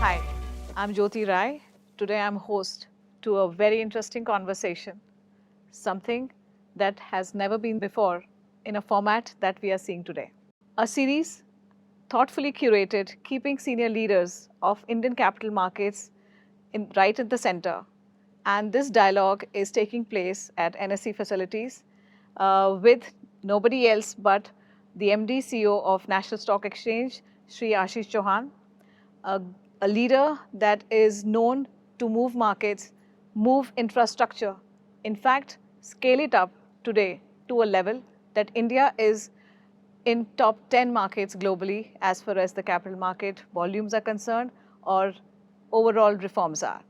Hi, I'm Jyoti Rai. Today I'm host to a very interesting conversation, something that has never been before in a format that we are seeing today. A series thoughtfully curated, keeping senior leaders of Indian capital markets right at the center. And this dialogue is taking place at NSE facilities with nobody else but the MD CEO of National Stock Exchange, Shri Ashish Chauhan, a, a leader that is known to move markets, move infrastructure, in fact, scale it up today to a level that India is in top 10 markets globally as far as the capital market volumes are concerned or overall reforms are.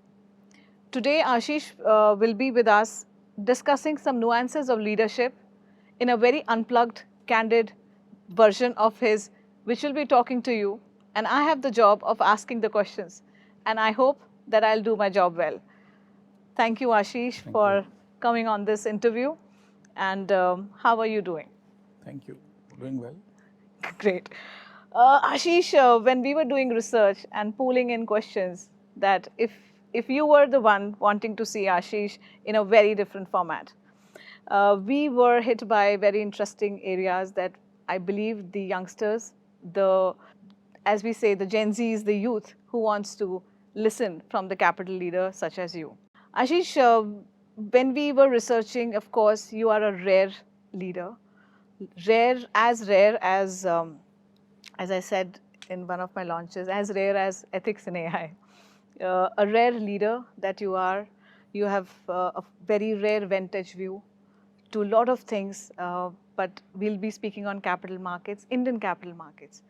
Today, Ashish will be with us discussing some nuances of leadership in a very unplugged, candid version of his, which will be talking to you. And I have the job of asking the questions. And I hope that I'll do my job well. Thank you, Ashish, for coming on this interview. And how are you doing? Thank you. Doing well. Great. Ashish, when we were doing research and pooling in questions, that if you were the one wanting to see Ashish in a very different format, we were hit by very interesting areas that I believe the youngsters, the as we say, the Gen Zs, the youth who wants to listen from the capital leader such as you. Ashish, when we were researching, of course, you are a rare leader, as I said in one of my launches, as rare as ethics in AI. A rare leader that you are. You have a very rare vintage view to a lot of things, but we'll be speaking on capital markets, Indian capital markets.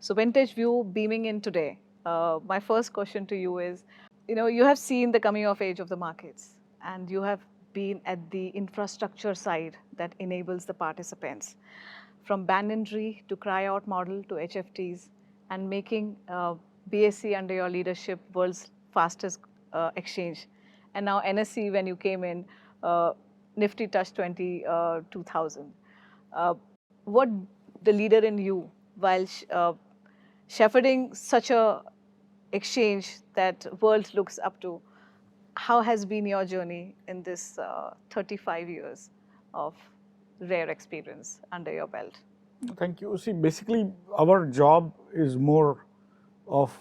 So vintage view beaming in today. My first question to you is, you have seen the coming of age of the markets, and you have been at the infrastructure side that enables the participants, from Banyan-Tree to cry-out model to HFTs, and making BSE under your leadership world's fastest exchange. And now NSE, when you came in, Nifty touched 20,000. What the leader in you, while shepherding such a exchange that world looks up to, how has been your journey in this 35 years of rare experience under your belt? Thank you. See, basically, our job is more of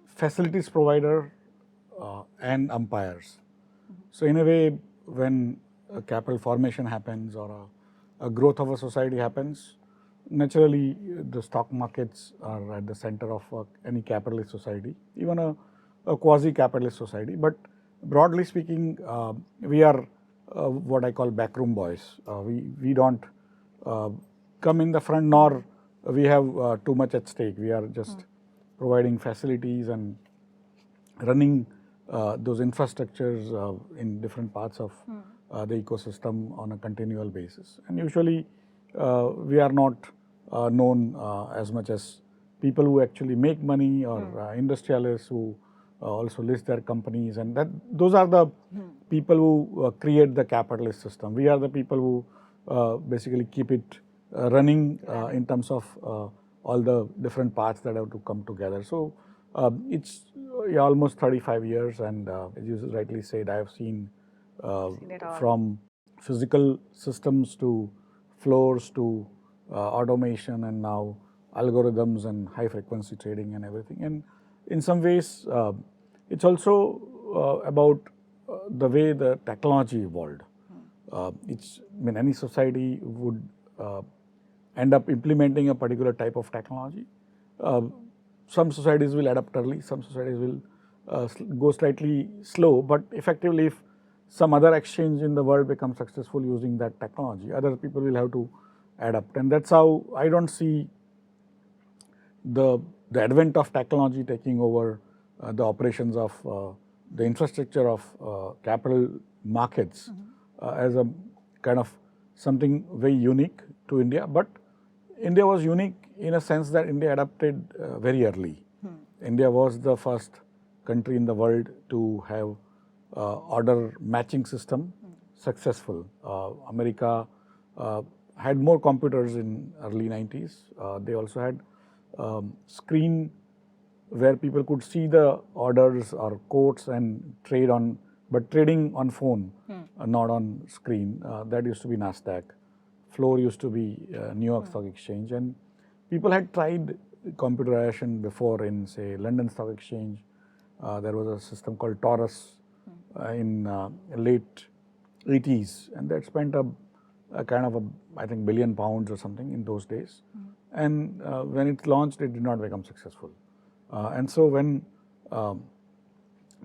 facilities provider and umpires. So, in a way, when a capital formation happens or a growth of a society happens, naturally the stock markets are at the center of any capitalist society, even a quasi-capitalist society. But broadly speaking, we are what I call backroom boys. We don't come in the front, nor we have too much at stake. We are just providing facilities and running those infrastructures in different parts of the ecosystem on a continual basis. And usually we are not known as much as people who actually make money or industrialists who also list their companies, and those are the people who create the capitalist system. We are the people who basically keep it running in terms of all the different parts that have to come together. So it's almost 35 years, and as you rightly said, I have seen from physical systems to floors to automation, and now algorithms and high frequency trading and everything. And in some ways, it's also about the way the technology evolved. Any society would end up implementing a particular type of technology. Some societies will adapt early, some societies will go slightly slow, but effectively if some other exchange in the world becomes successful using that technology, other people will have to adapt. And that's how I don't see the advent of technology taking over the operations of the infrastructure of capital markets as a kind of something very unique to India. But India was unique in a sense that India adapted very early. India was the first country in the world to have order matching system successful. America had more computers in early 90s. They also had screen where people could see the orders or quotes and trade on, but trading on phone, not on screen. That used to be NASDAQ. Floor used to be New York Stock Exchange, and people had tried computerization before in, say, London Stock Exchange. There was a system called Taurus in late 80s, and that spent a kind of a, I think, £1 billion or something in those days. And when it launched, it did not become successful. And so when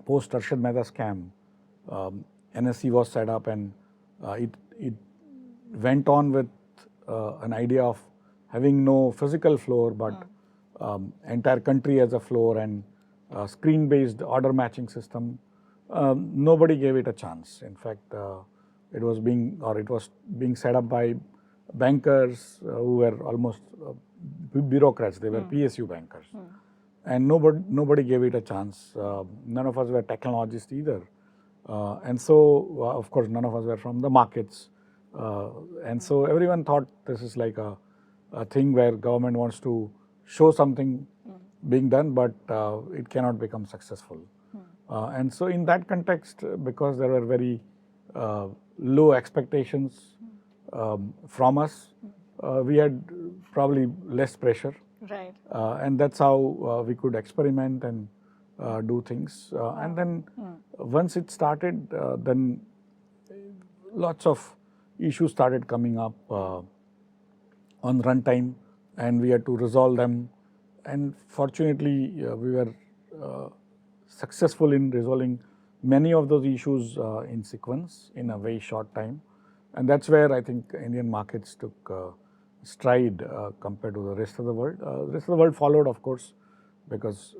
post Arshad Mehta scam, NSE was set up, and it went on with an idea of having no physical floor, but entire country as a floor, and screen-based order matching system. Nobody gave it a chance. In fact, it was being set up by bankers who were almost bureaucrats. They were PSU bankers, and nobody gave it a chance. None of us were technologists either, and so of course none of us were from the markets, and so everyone thought this is like a thing where government wants to show something being done, but it cannot become successful. And so in that context, because there were very low expectations from us, we had probably less pressure. Right. And that's how we could experiment and do things. And then once it started, then lots of issues started coming up on runtime, and we had to resolve them. And fortunately, we were successful in resolving many of those issues in sequence in a very short time. And that's where I think Indian markets took stride compared to the rest of the world. The rest of the world followed, of course, because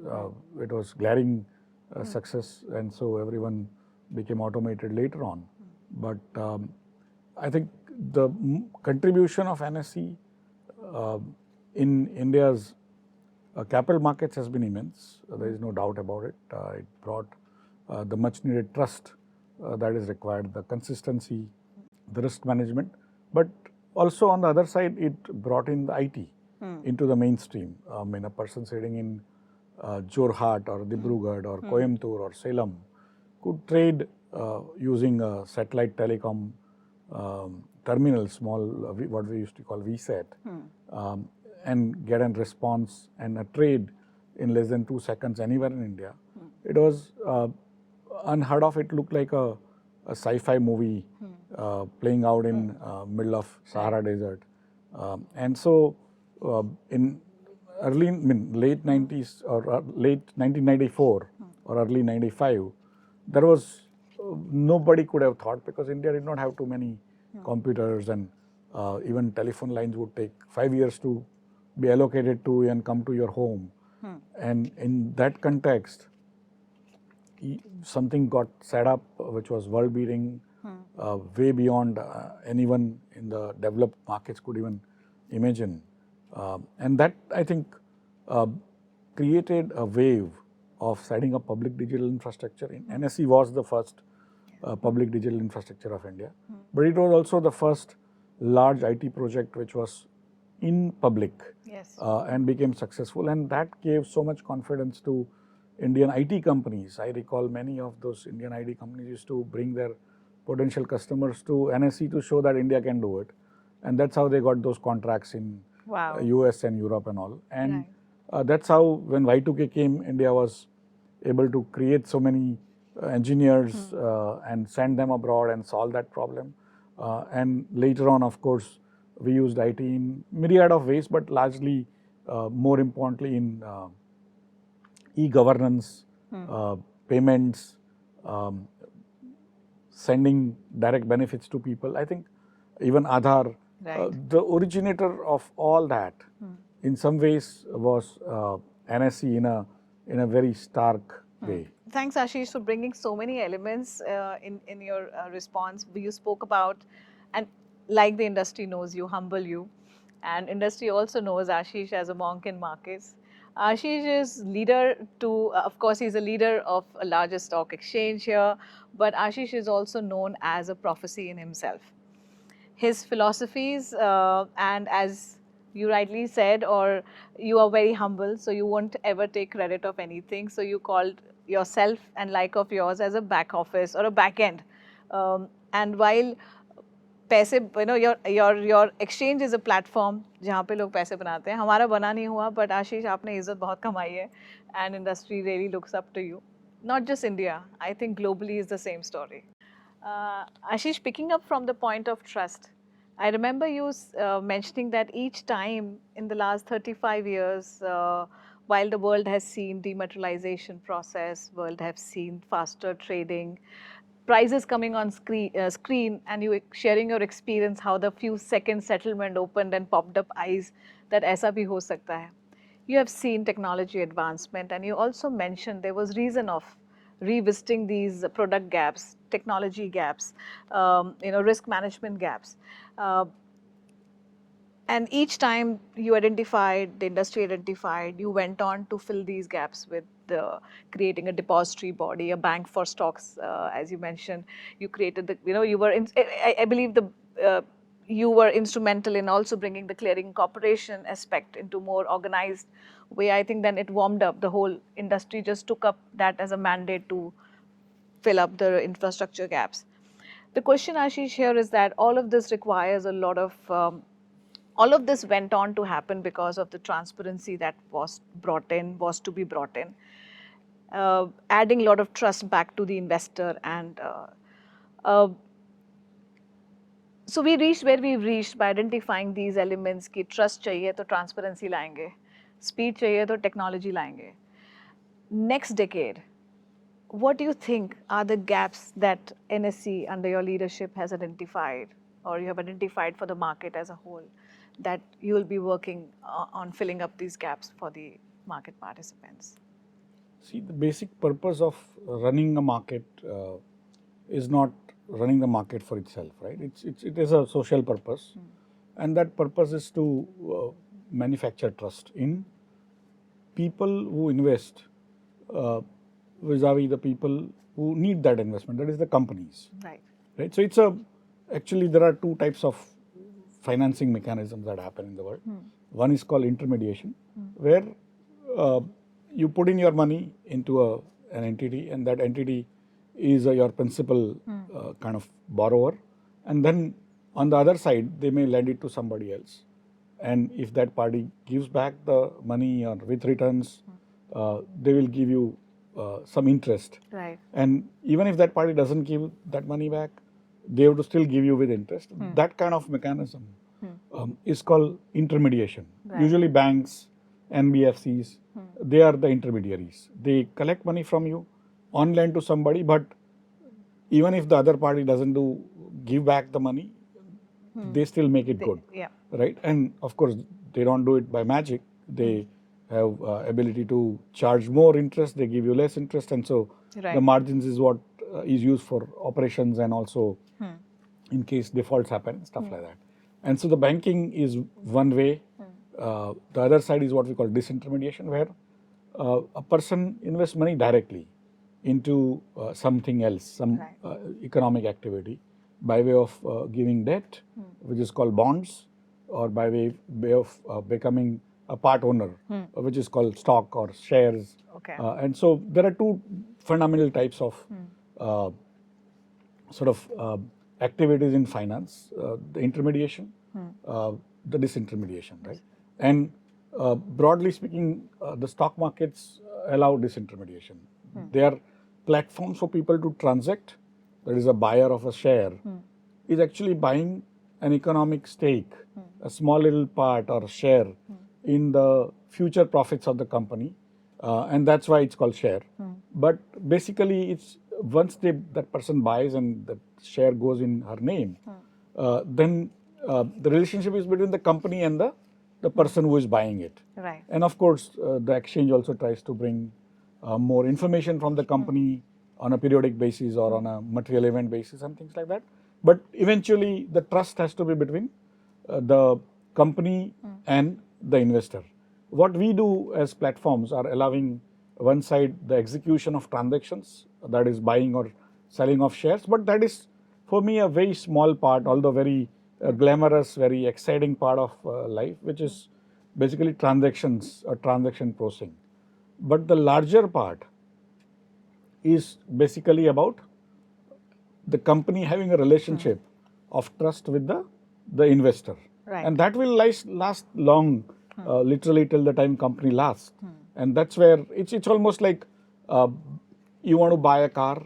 it was glaring success, and so everyone became automated later on. But I think the contribution of NSE in India's capital markets has been immense. There is no doubt about it. It brought the much needed trust that is required, the consistency, the risk management, but also on the other side, it brought in the IT into the mainstream. I mean, a person sitting in Jorhat or Dibrugarh or Coimbatore or Salem could trade using a satellite telecom terminal, small, what we used to call VSAT, and get a response and a trade in less than 2 seconds anywhere in India. It was unheard of. It looked like a sci-fi movie playing out in middle of Sahara Desert. And so in late 90s or late 1994 or early 95, there was nobody could have thought, because India did not have too many computers, and even telephone lines would take 5 years to be allocated to and come to your home. And in that context, something got set up which was world beating, way beyond anyone in the developed markets could even imagine. And that, I think, created a wave of setting up public digital infrastructure. NSE was the first public digital infrastructure of India, but it was also the first large IT project which was in public. Yes. And became successful, and that gave so much confidence to Indian IT companies. I recall many of those Indian IT companies used to bring their potential customers to NSE to show that India can do it, and that's how they got those contracts in US and Europe and all. And that's how, when Y2K came, India was able to create so many engineers and send them abroad and solve that problem. And later on, of course, we used IT in myriad of ways, but largely, more importantly, in e-governance, payments, sending direct benefits to people. I think even Aadhaar, the originator of all that, in some ways was NSE in a very stark way. Thanks, Ashish, for bringing so many elements in your response. You spoke about, and like the industry knows you, humble you, and industry also knows Ashish as a monk in markets. Ashish is leader to, of course, he's a leader of a larger stock exchange here, but Ashish is also known as a prophecy in himself. His philosophies, and as You rightly said, or you are very humble, so you won't ever take credit of anything. So you called yourself and like of yours as a back office or a back end. And while पैसे your exchange is a platform जहाँ पे लोग पैसे बनाते हैं, हमारा बना नहीं हुआ, but आशीष आपने इज्जत बहुत कमाई है, and industry really looks up to you. Not just India, I think globally is the same story. Ashish, picking up from the point of trust, I remember you mentioning that each time in the last 35 years, while the world has seen dematerialization process, world have seen faster trading, prices coming on screen, and you sharing your experience how the few second settlement opened and popped up eyes that ऐसा भी हो सकता है. You have seen technology advancement, and you also mentioned there was reason of revisiting these product gaps, technology gaps, risk management gaps. And each time you identified, the industry identified, you went on to fill these gaps with creating a depository body, a bank for stocks, as you mentioned. You created you were, I believe you were instrumental in also bringing the clearing corporation aspect into more organized way. I think then it warmed up, the whole industry just took up that as a mandate to fill up the infrastructure gaps. The question, Ashish, here is that all of this requires a lot of all of this went on to happen because of the transparency that was to be brought in, adding a lot of trust back to the investor. And uh, so we reached where we reached by identifying these elements कि trust चाहिए तो transparency लाएंगे, speed चाहिए तो technology लाएंगे. Next decade, what do you think are the gaps that NSE under your leadership has identified, or you have identified for the market as a whole, that you will be working on filling up these gaps for the market participants? See, the basic purpose of running a market is not running the market for itself, right? It is a social purpose, and that purpose is to manufacture trust in people who invest vis-a-vis the people who need that investment, that is the companies. Right. So it's actually there are two types of financing mechanisms that happen in the world. One is called intermediation, where you put in your money into an entity, and that entity is your principal kind of borrower, and then on the other side they may lend it to somebody else, and if that party gives back the money or with returns, they will give you some interest. Right. And even if that party doesn't give that money back, they have to still give you with interest. That kind of mechanism is called intermediation. Right. Usually banks, NBFCs, they are the intermediaries. They collect money from you, on lend to somebody, but even if the other party doesn't give back the money, they still make it good. Yeah. Right? And of course, they don't do it by magic. They have ability to charge more interest, they give you less interest, and so Right. the margins is what is used for operations and also in case defaults happen, stuff like that. And so the banking is one way. The other side is what we call disintermediation, where a person invests money directly into something else, some economic activity, by way of giving debt, which is called bonds, or by way of becoming a part owner, which is called stock or shares. Okay. And so there are two fundamental types of sort of activities in finance: the intermediation, the disintermediation, right? And broadly speaking, the stock markets allow disintermediation. They are platforms for people to transact. That is, a buyer of a share is actually buying an economic stake, a small little part or share in the future profits of the company, and that's why it's called share. But basically, it's once that person buys and the share goes in her name, then the relationship is between the company and the person who is buying it. Right. And of course, the exchange also tries to bring more information from the company on a periodic basis or on a material event basis and things like that. But eventually, the trust has to be between the company and the investor. What we do as platforms are allowing one side the execution of transactions, that is buying or selling of shares, but that is for me a very small part, although very a glamorous, very exciting part of life, which is basically transactions or transaction processing. But the larger part is basically about the company having a relationship of trust with the investor. Right. And that will last long, literally till the time company lasts. And that's where it's almost like you want to buy a car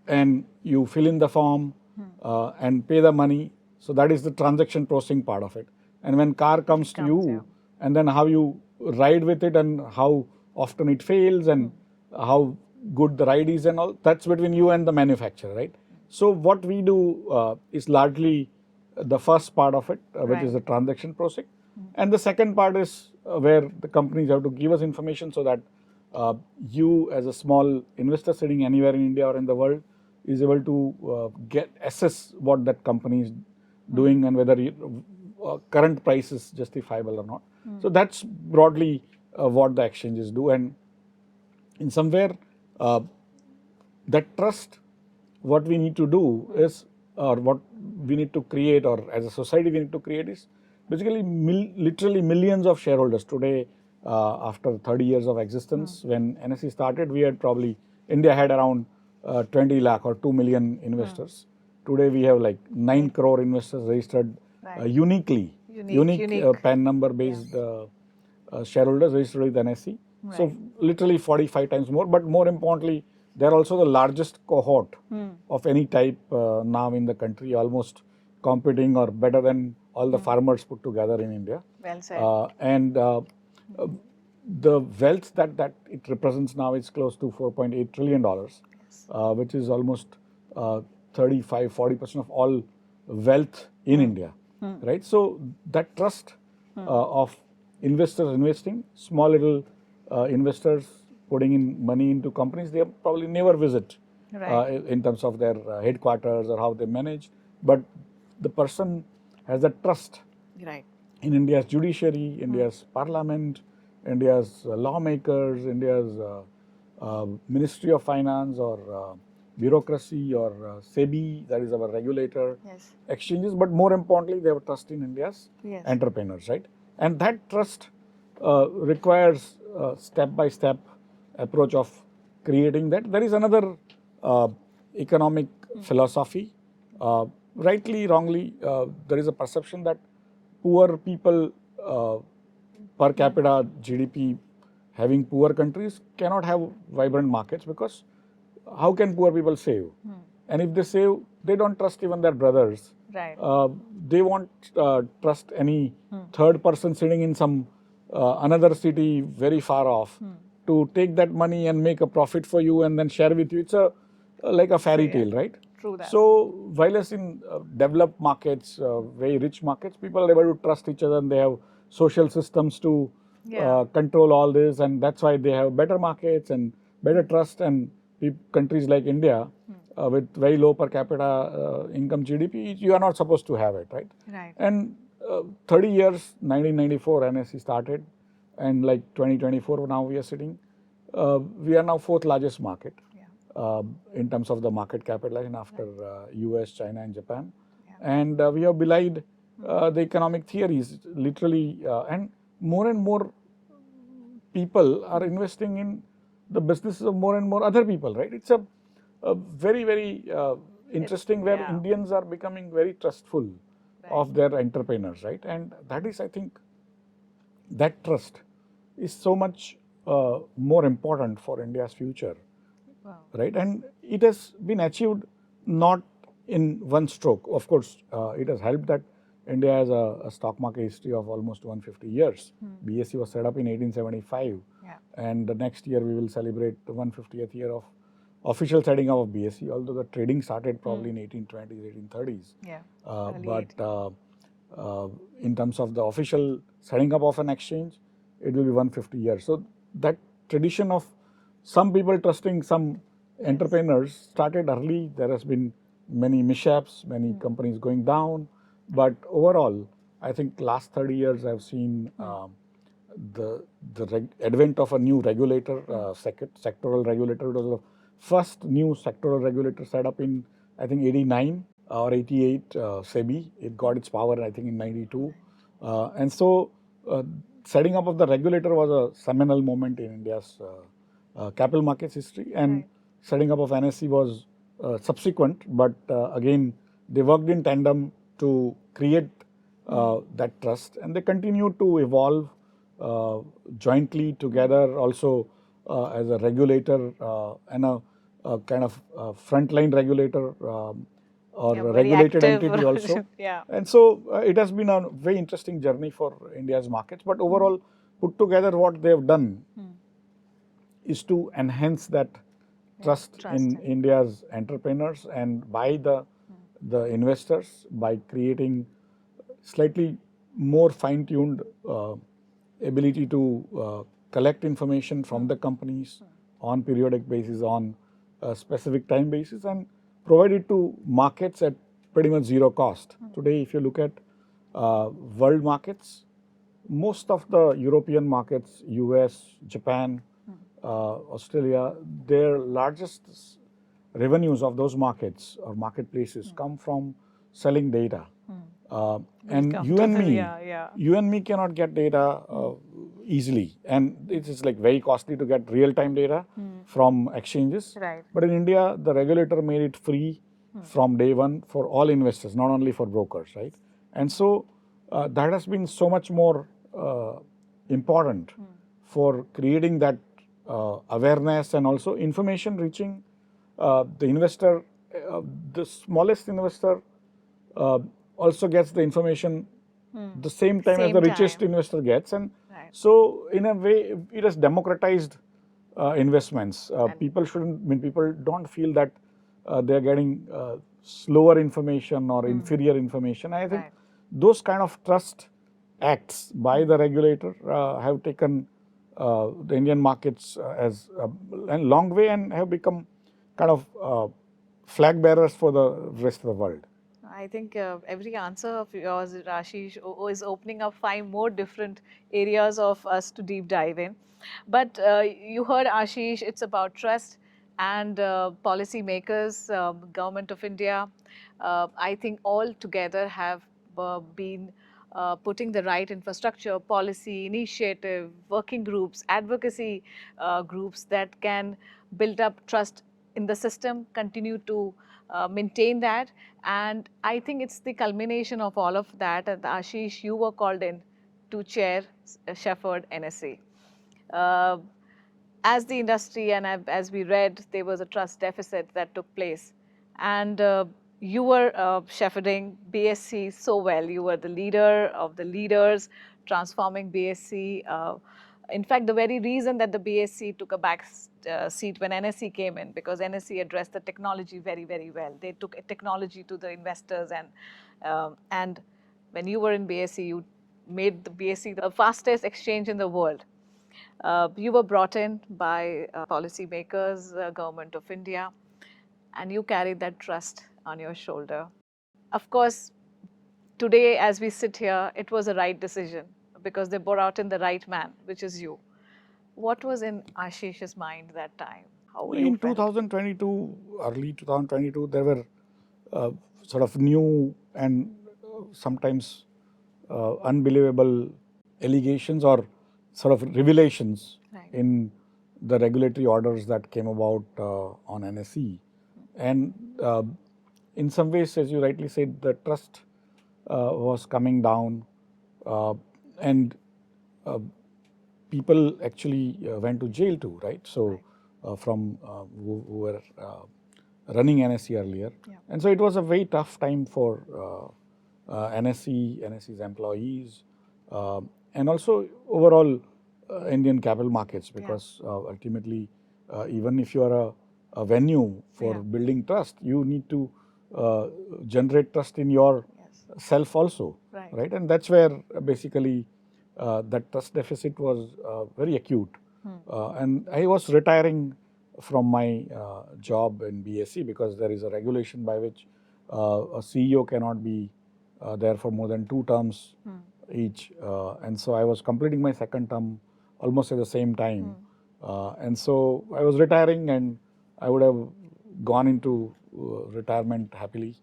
and you fill in the form and pay the money. So that is the transaction processing part of it. And when car comes to you, and then how you ride with it and how often it fails and how good the ride is and all, that's between you and the manufacturer, right? So what we do is largely the first part of it, which is the transaction processing. And the second part is where the companies have to give us information so that you as a small investor sitting anywhere in India or in the world is able to assess what that company is doing and whether current price is justifiable or not. So that's broadly what the exchanges do. And in somewhere that trust, what we need to do is, or what we need to create, or as a society we need to create, is basically literally millions of shareholders. Today, after 30 years of existence, when NSE started, we had probably, India had around 20 lakh or 2 million investors. Today we have like 9 crore investors registered uniquely, unique PAN number based shareholders registered with NSE. So literally 45 times more. But more importantly, they're also the largest cohort of any type now in the country, almost competing or better than all the farmers put together in India. Well said. And the wealth that it represents now is close to $4.8 trillion, which is almost 35-40% of all wealth in India, right? So that trust of investors investing, small little investors putting in money into companies, they probably never visit in terms of their headquarters or how they manage. But the person has that trust in India's judiciary, India's parliament, India's lawmakers, India's Ministry of Finance or bureaucracy or SEBI, that is our regulator, exchanges. But more importantly, they have trust in India's entrepreneurs, right? And that trust requires step-by-step approach of creating that. There is another economic philosophy. Rightly, wrongly, there is a perception that poor people per capita GDP having poor countries cannot have vibrant markets, because how can poor people save? And if they save, they don't trust even their brothers. They won't trust any third person sitting in some another city very far off to take that money and make a profit for you and then share with you. It's like a fairy tale, right? True that. So while as in developed markets, very rich markets, people are able to trust each other and they have social systems to control all this, and that's why they have better markets and better trust. And countries like India with very low per capita income GDP, you are not supposed to have it, right? And 30 years, 1994 NSE started, and like 2024 now we are sitting, we are now fourth largest market in terms of the market capitalization after US, China and Japan. And we have belied the economic theories literally, and more people are investing in the businesses of more and more other people, right? It's a very interesting where Indians are becoming very trustful of their entrepreneurs, right? And that is, I think, that trust is so much more important for India's future, right? And it has been achieved not in one stroke. Of course, it has helped that India has a stock market history of almost 150 years. BSE was set up in 1875, and the next year we will celebrate the 150th year of official setting up of BSE, although the trading started probably in 1820s, 1830s. But in terms of the official setting up of an exchange, it will be 150 years. So that tradition of some people trusting some entrepreneurs started early. There has been many mishaps, many companies going down. But overall, I think last 30 years I've seen the advent of a new regulator, sectoral regulator. It was the first new sectoral regulator set up in, I think, 89. or 88, SEBI. It got its power, I think, in 92. And so setting up of the regulator was a seminal moment in India's capital markets history. And setting up of NSE was subsequent, but again, they worked in tandem to create that trust, and they continue to evolve jointly together, also as a regulator and a kind of frontline regulator or Yeah, a very regulated active. entity also. Yeah. And so it has been a very interesting journey for India's markets. But overall, put together, what they have done is to enhance that trust in India's entrepreneurs and by the investors, by creating slightly more fine-tuned ability to collect information from the companies on periodic basis, on a specific time basis, and provide it to markets at pretty much zero cost. Today, if you look at world markets, most of the European markets, US, Japan, Australia, their largest revenues of those markets or marketplaces come from selling data. And you and me cannot get data easily, and it is like very costly to get real-time data from exchanges. Right. But in India, the regulator made it free from day one for all investors, not only for brokers, right? And so that has been so much more important for creating that awareness and also information reaching the investor. The smallest investor also gets the information the same time as the richest investor gets. And so in a way, it has democratized investments. People people don't feel that they're getting slower information or inferior information. I think those kind of trust acts by the regulator have taken the Indian markets as a long way and have become kind of flag bearers for the rest of the world. I think every answer of yours, Ashish, is opening up 5 more different areas of us to deep dive in. But you heard, Ashish, it's about trust and policy makers, Government of India. I think all together have been putting the right infrastructure, policy, initiative, working groups, advocacy groups that can build up trust in the system, continue to maintain that. And I think it's the culmination of all of that. And Ashish, you were called in to chair Shepherd NSA. Uh, as the industry and as we read, there was a trust deficit that took place. And you were shepherding BSC so well. You were the leader of the leaders, transforming BSC. In fact, the very reason that the BSC took a back seat when NSE came in, because NSE addressed the technology very, very well. They took technology to the investors, and when you were in BSC, you made the BSC the fastest exchange in the world. You were brought in by policymakers, Government of India, and you carried that trust on your shoulder. Of course, today as we sit here, it was a right decision because they brought in the right man, which is you. What was in Ashish's mind that time? How you In felt? 2022, early 2022, there were sort of new and sometimes unbelievable allegations or sort of revelations in the regulatory orders that came about on NSE. And in some ways, as you rightly said, the trust was coming down, and people actually went to jail too, right? So from who were running NSE earlier. And so it was a very tough time for NSE's employees, and also overall Indian capital markets, because ultimately, even if you are a venue for building trust, you need to generate trust in your self also, right? And that's where basically that trust deficit was very acute. And I was retiring from my job in BSC because there is a regulation by which a CEO cannot be there for more than 2 terms each. And so I was completing my second term almost at the same time. And so I was retiring, and I would have gone into retirement happily,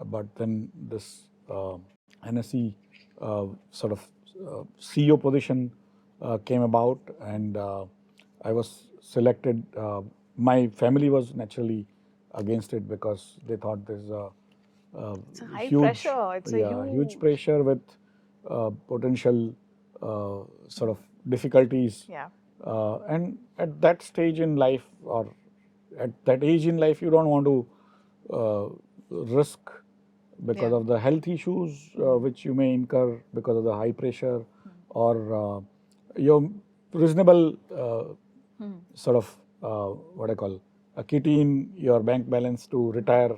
but then this NSE sort of CEO position came about, and I was selected. My family was naturally against it because they thought there's a It's a high huge, pressure. It's a huge pressure with potential sort of difficulties. Yeah. And at that stage in life, or at that age in life, you don't want to risk because Yeah. of the health issues which you may incur because of the high pressure, or your reasonable sort of what I call a kitty in your bank balance to retire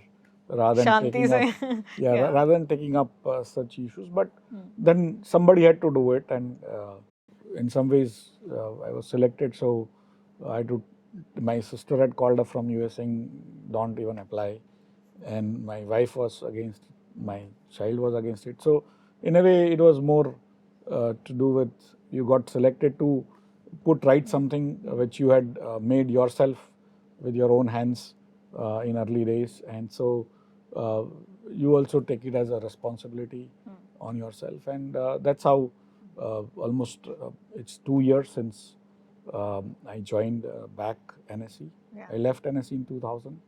rather than Shanti taking up se. yeah, Yeah. rather than taking up such issues. But then somebody had to do it, and in some ways I was selected. So I had to. My sister had called up from US saying, "Don't even apply," and my wife was against it. My child was against it. So in a way, it was more to do with you got selected to write something which you had made yourself with your own hands in early days, and so uh, you also take it as a responsibility on yourself, and that's how almost it's 2 years since I joined back NSE. Yeah. I left NSE in 2000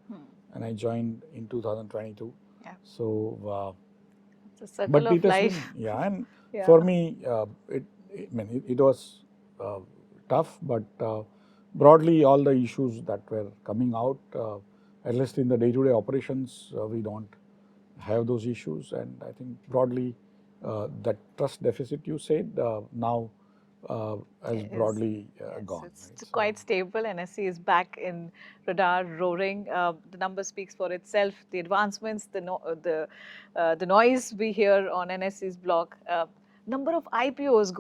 and I joined in 2022. Yeah. So, It's a circle but of it has been, life. yeah, and Yeah. for me, it was tough, but broadly, all the issues that were coming out, at least in the day-to-day operations, we don't have those issues, and I think broadly, that trust deficit you said now has broadly gone. It's Right? quite stable. NSE is back in radar, roaring. The number speaks for itself. The advancements, the noise we hear on NSE's block. Number of IPOs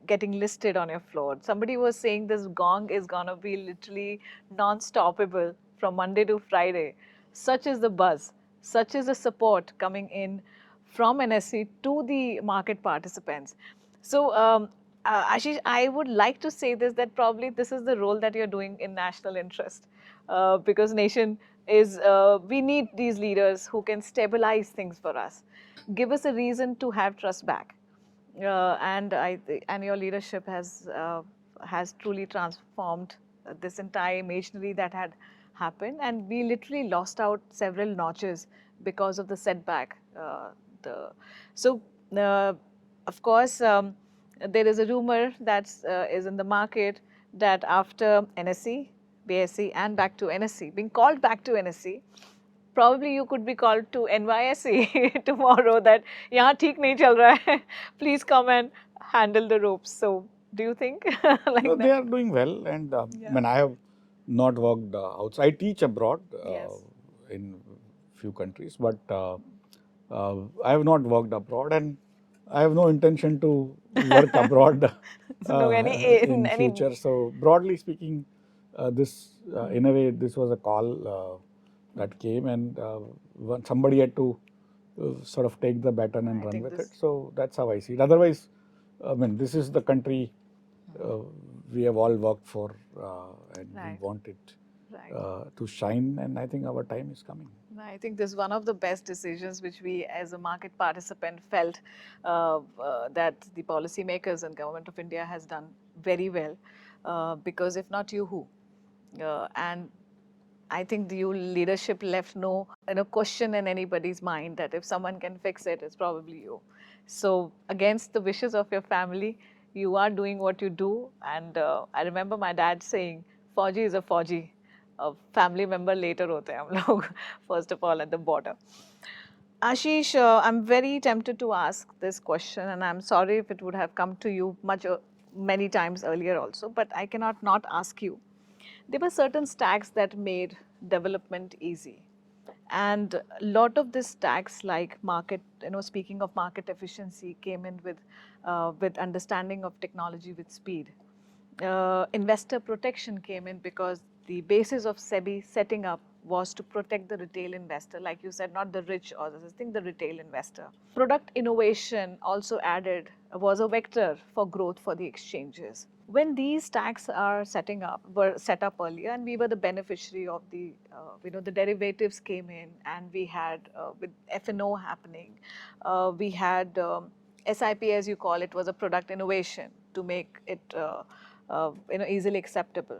getting listed on your floor. Somebody was saying this gong is gonna be literally non-stoppable from Monday to Friday. Such is the buzz. Such is the support coming in from NSE to the market participants. So, Ashish, I would like to say this, that probably this is the role that you're doing in national interest, because nation is, we need these leaders who can stabilize things for us, give us a reason to have trust back. And your leadership has truly transformed this entire imaginary that had happened, and we literally lost out several notches because of the setback. The so of course there is a rumor that is in the market that after NSE, BSE, and back to NSE, being called back to NSE, probably you could be called to NYSE tomorrow that yahan theek nahi chal raha hai, please come and handle the ropes. So do you think like No, they that? are doing well, and I Yeah. mean, I have not worked outside. I teach abroad Yes. in few countries, but I have not worked abroad, and I have no intention to work abroad No, in any future. So broadly speaking, this in a way this was a call that came, and somebody had to sort of take the baton and I run think with it. this, So that's how I see it. Otherwise, I mean, this is the country uh, we have all worked for, and we right, want it right. to shine. And I think our time is coming. I think this is one of the best decisions which we as a market participant felt that the policymakers and government of India has done very well, because if not you, who? And I think the leadership left no question in anybody's mind that if someone can fix it, it's probably you. So against the wishes of your family, you are doing what you do. And I remember my dad saying, "Fauji is a Fauji. A family member later होते हैं हम लोग, first of all at the border." Ashish, I'm very tempted to ask this question, and I'm sorry if it would have come to you many times earlier also, but I cannot not ask you. There were certain stacks that made development easy, and a lot of these stacks, like market, speaking of market efficiency, came in with understanding of technology with speed. Investor protection came in because the basis of SEBI setting up was to protect the retail investor, like you said, not the rich or this thing, the retail investor. Product innovation also added was a vector for growth for the exchanges. When these stacks were set up earlier, and we were the beneficiary of the derivatives came in, and we had with F&O happening, we had SIP, as you call it, was a product innovation to make it easily acceptable.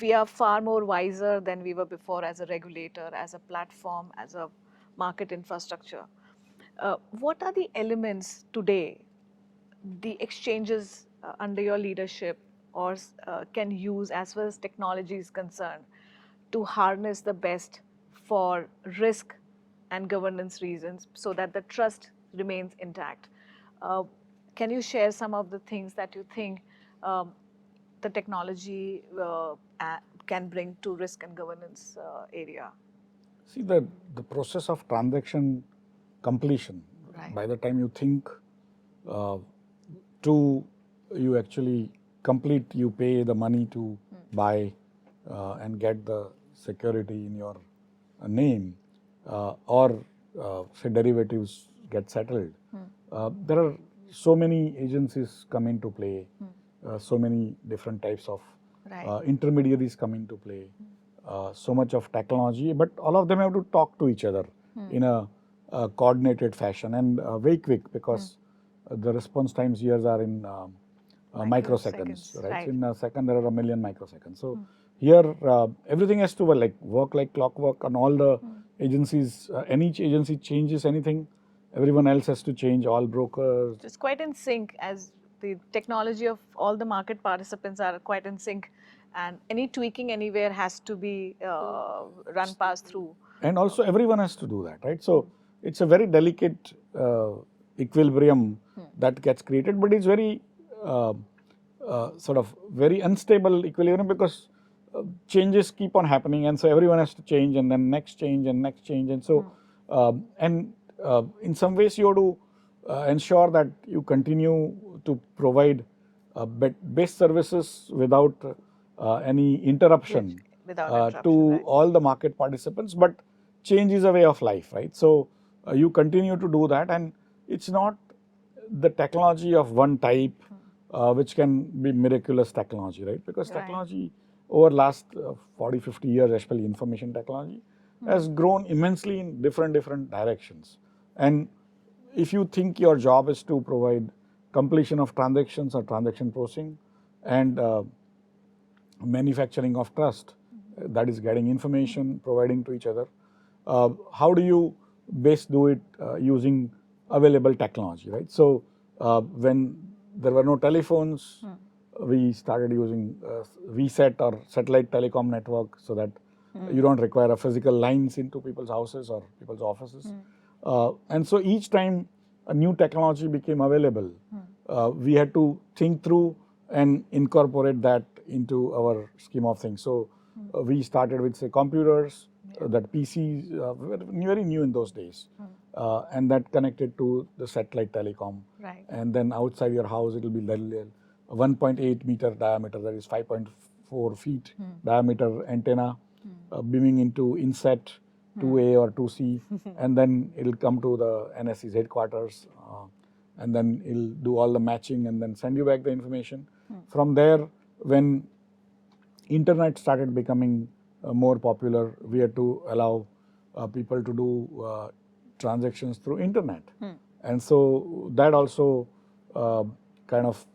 We are far more wiser than we were before as a regulator, as a platform, as a market infrastructure. What are the elements today the exchanges under your leadership or can use as far as technology is concerned to harness the best for risk and governance reasons so that the trust remains intact? Uh, can you share some of the things that you think the technology can bring to risk and governance area? See, the process of transaction completion, Right. by the time you think to you actually complete, you pay the money to buy and get the security in your name or say derivatives get settled. There are so many agencies come into play, so many different types of Right. intermediaries come into play, so much of technology, but all of them have to talk to each other in a coordinated fashion and very quick because the response times here are in microseconds, right? Right. In a second, there are a million microseconds. So here, everything has to work like clockwork, and all the agencies, any agency changes anything, everyone else has to change. All brokers. It's quite in sync, as the technology of all the market participants are quite in sync, and any tweaking anywhere has to be run past through. And also, everyone has to do that, right? So it's a very delicate equilibrium that gets created, but it's very sort of very unstable equilibrium because changes keep on happening, and so everyone has to change, and then next change, and next change, and so in some ways you have to ensure that you continue to provide best services without any interruption to right. all the market participants, but change is a way of life, right? So you continue to do that, and it's not the technology of one type which can be miraculous technology, right? Because Right. technology over last 40, 50 years, especially information technology, has grown immensely in different directions. And if you think your job is to provide completion of transactions or transaction processing and manufacturing of trust, that is getting information, providing to each other, how do you best do it using available technology, right? So when there were no telephones, we started using VSAT or satellite telecom network so that you don't require a physical lines into people's houses or people's offices. And so each time a new technology became available, we had to think through and incorporate that into our scheme of things. So we started with, say, computers, that PCs were very new in those days, and that connected to the satellite telecom. Right. And then outside your house, it will be 1.8 meter diameter, that is 5.4 feet diameter antenna, beaming into INSET 2A or 2C, and then it'll come to the NSE's headquarters, and then it'll do all the matching and then send you back the information. From there, when internet started becoming more popular, we had to allow people to do transactions through internet. And so that also kind of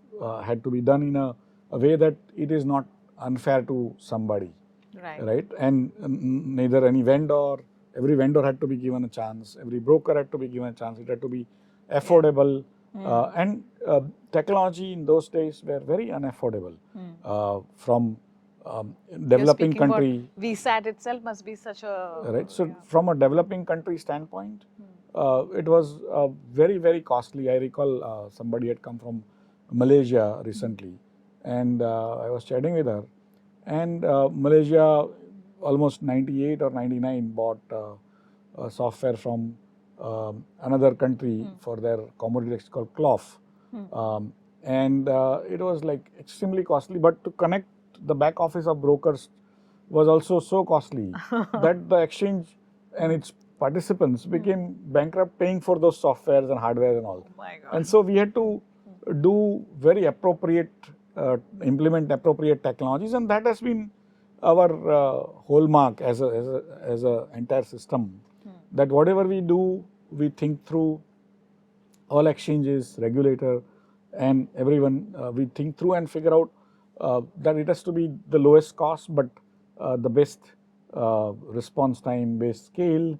had to be done in a way that it is not unfair to somebody. Right? And neither any vendor, every vendor had to be given a chance, every broker had to be given a chance, it had to be affordable. And technology in those days were very unaffordable from developing country. VSAT itself must be such a... Right. So from a developing country standpoint, it was very costly. I recall somebody had come from Malaysia recently, and I was chatting with her. And Malaysia, almost 98 or 99, bought software from another country for their commodity called cloth. And it was like extremely costly. But to connect the back office of brokers was also so costly that the exchange and its participants became bankrupt paying for those softwares and hardware and all. Oh my God. And so we had to do very appropriate, implement appropriate technologies, and that has been our hallmark as a entire system. That whatever we do, we think through all exchanges, regulator, and everyone. We think through and figure out that it has to be the lowest cost, but the best response time, based scale,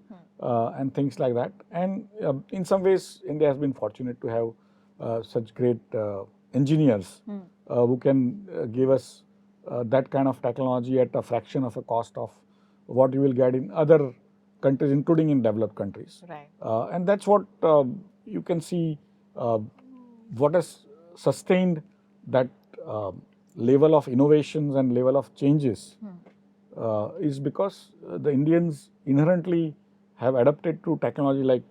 and things like that. And in some ways, India has been fortunate to have such great engineers who can give us that kind of technology at a fraction of a cost of what you will get in other countries, including in developed countries. Right. And that's what you can see what has sustained that level of innovations and level of changes is because the Indians inherently have adapted to technology like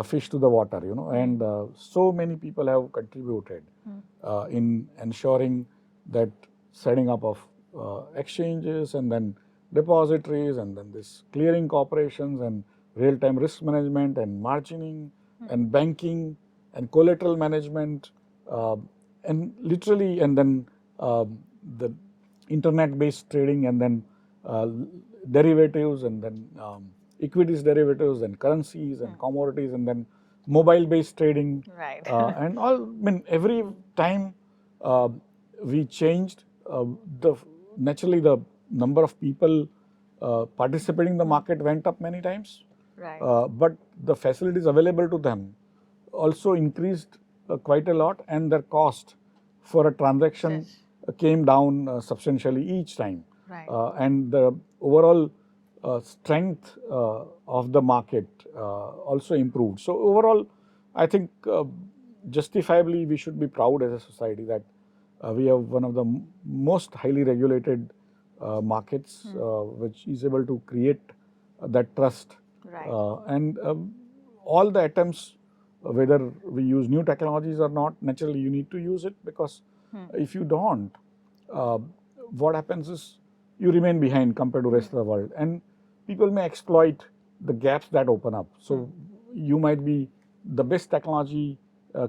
fish to the water, and so many people have contributed in ensuring that setting up of exchanges and then depositories and then this clearing corporations and real-time risk management and margining and banking and collateral management and literally and then the internet-based trading and then derivatives and then equities derivatives and currencies and commodities and then mobile-based trading. Right. And all, I mean, every time we changed, naturally the number of people participating in the market went up many times. Right. But the facilities available to them also increased quite a lot, and their cost for a transaction came down substantially each time. Right. And the overall strength of the market also improved. So overall, I think justifiably we should be proud as a society that we have one of the most highly regulated markets, which is able to create that trust. Right. And all the attempts, whether we use new technologies or not, naturally you need to use it, because if you don't, what happens is you remain behind compared to the rest of the world, and people may exploit the gaps that open up. So you might be the best technology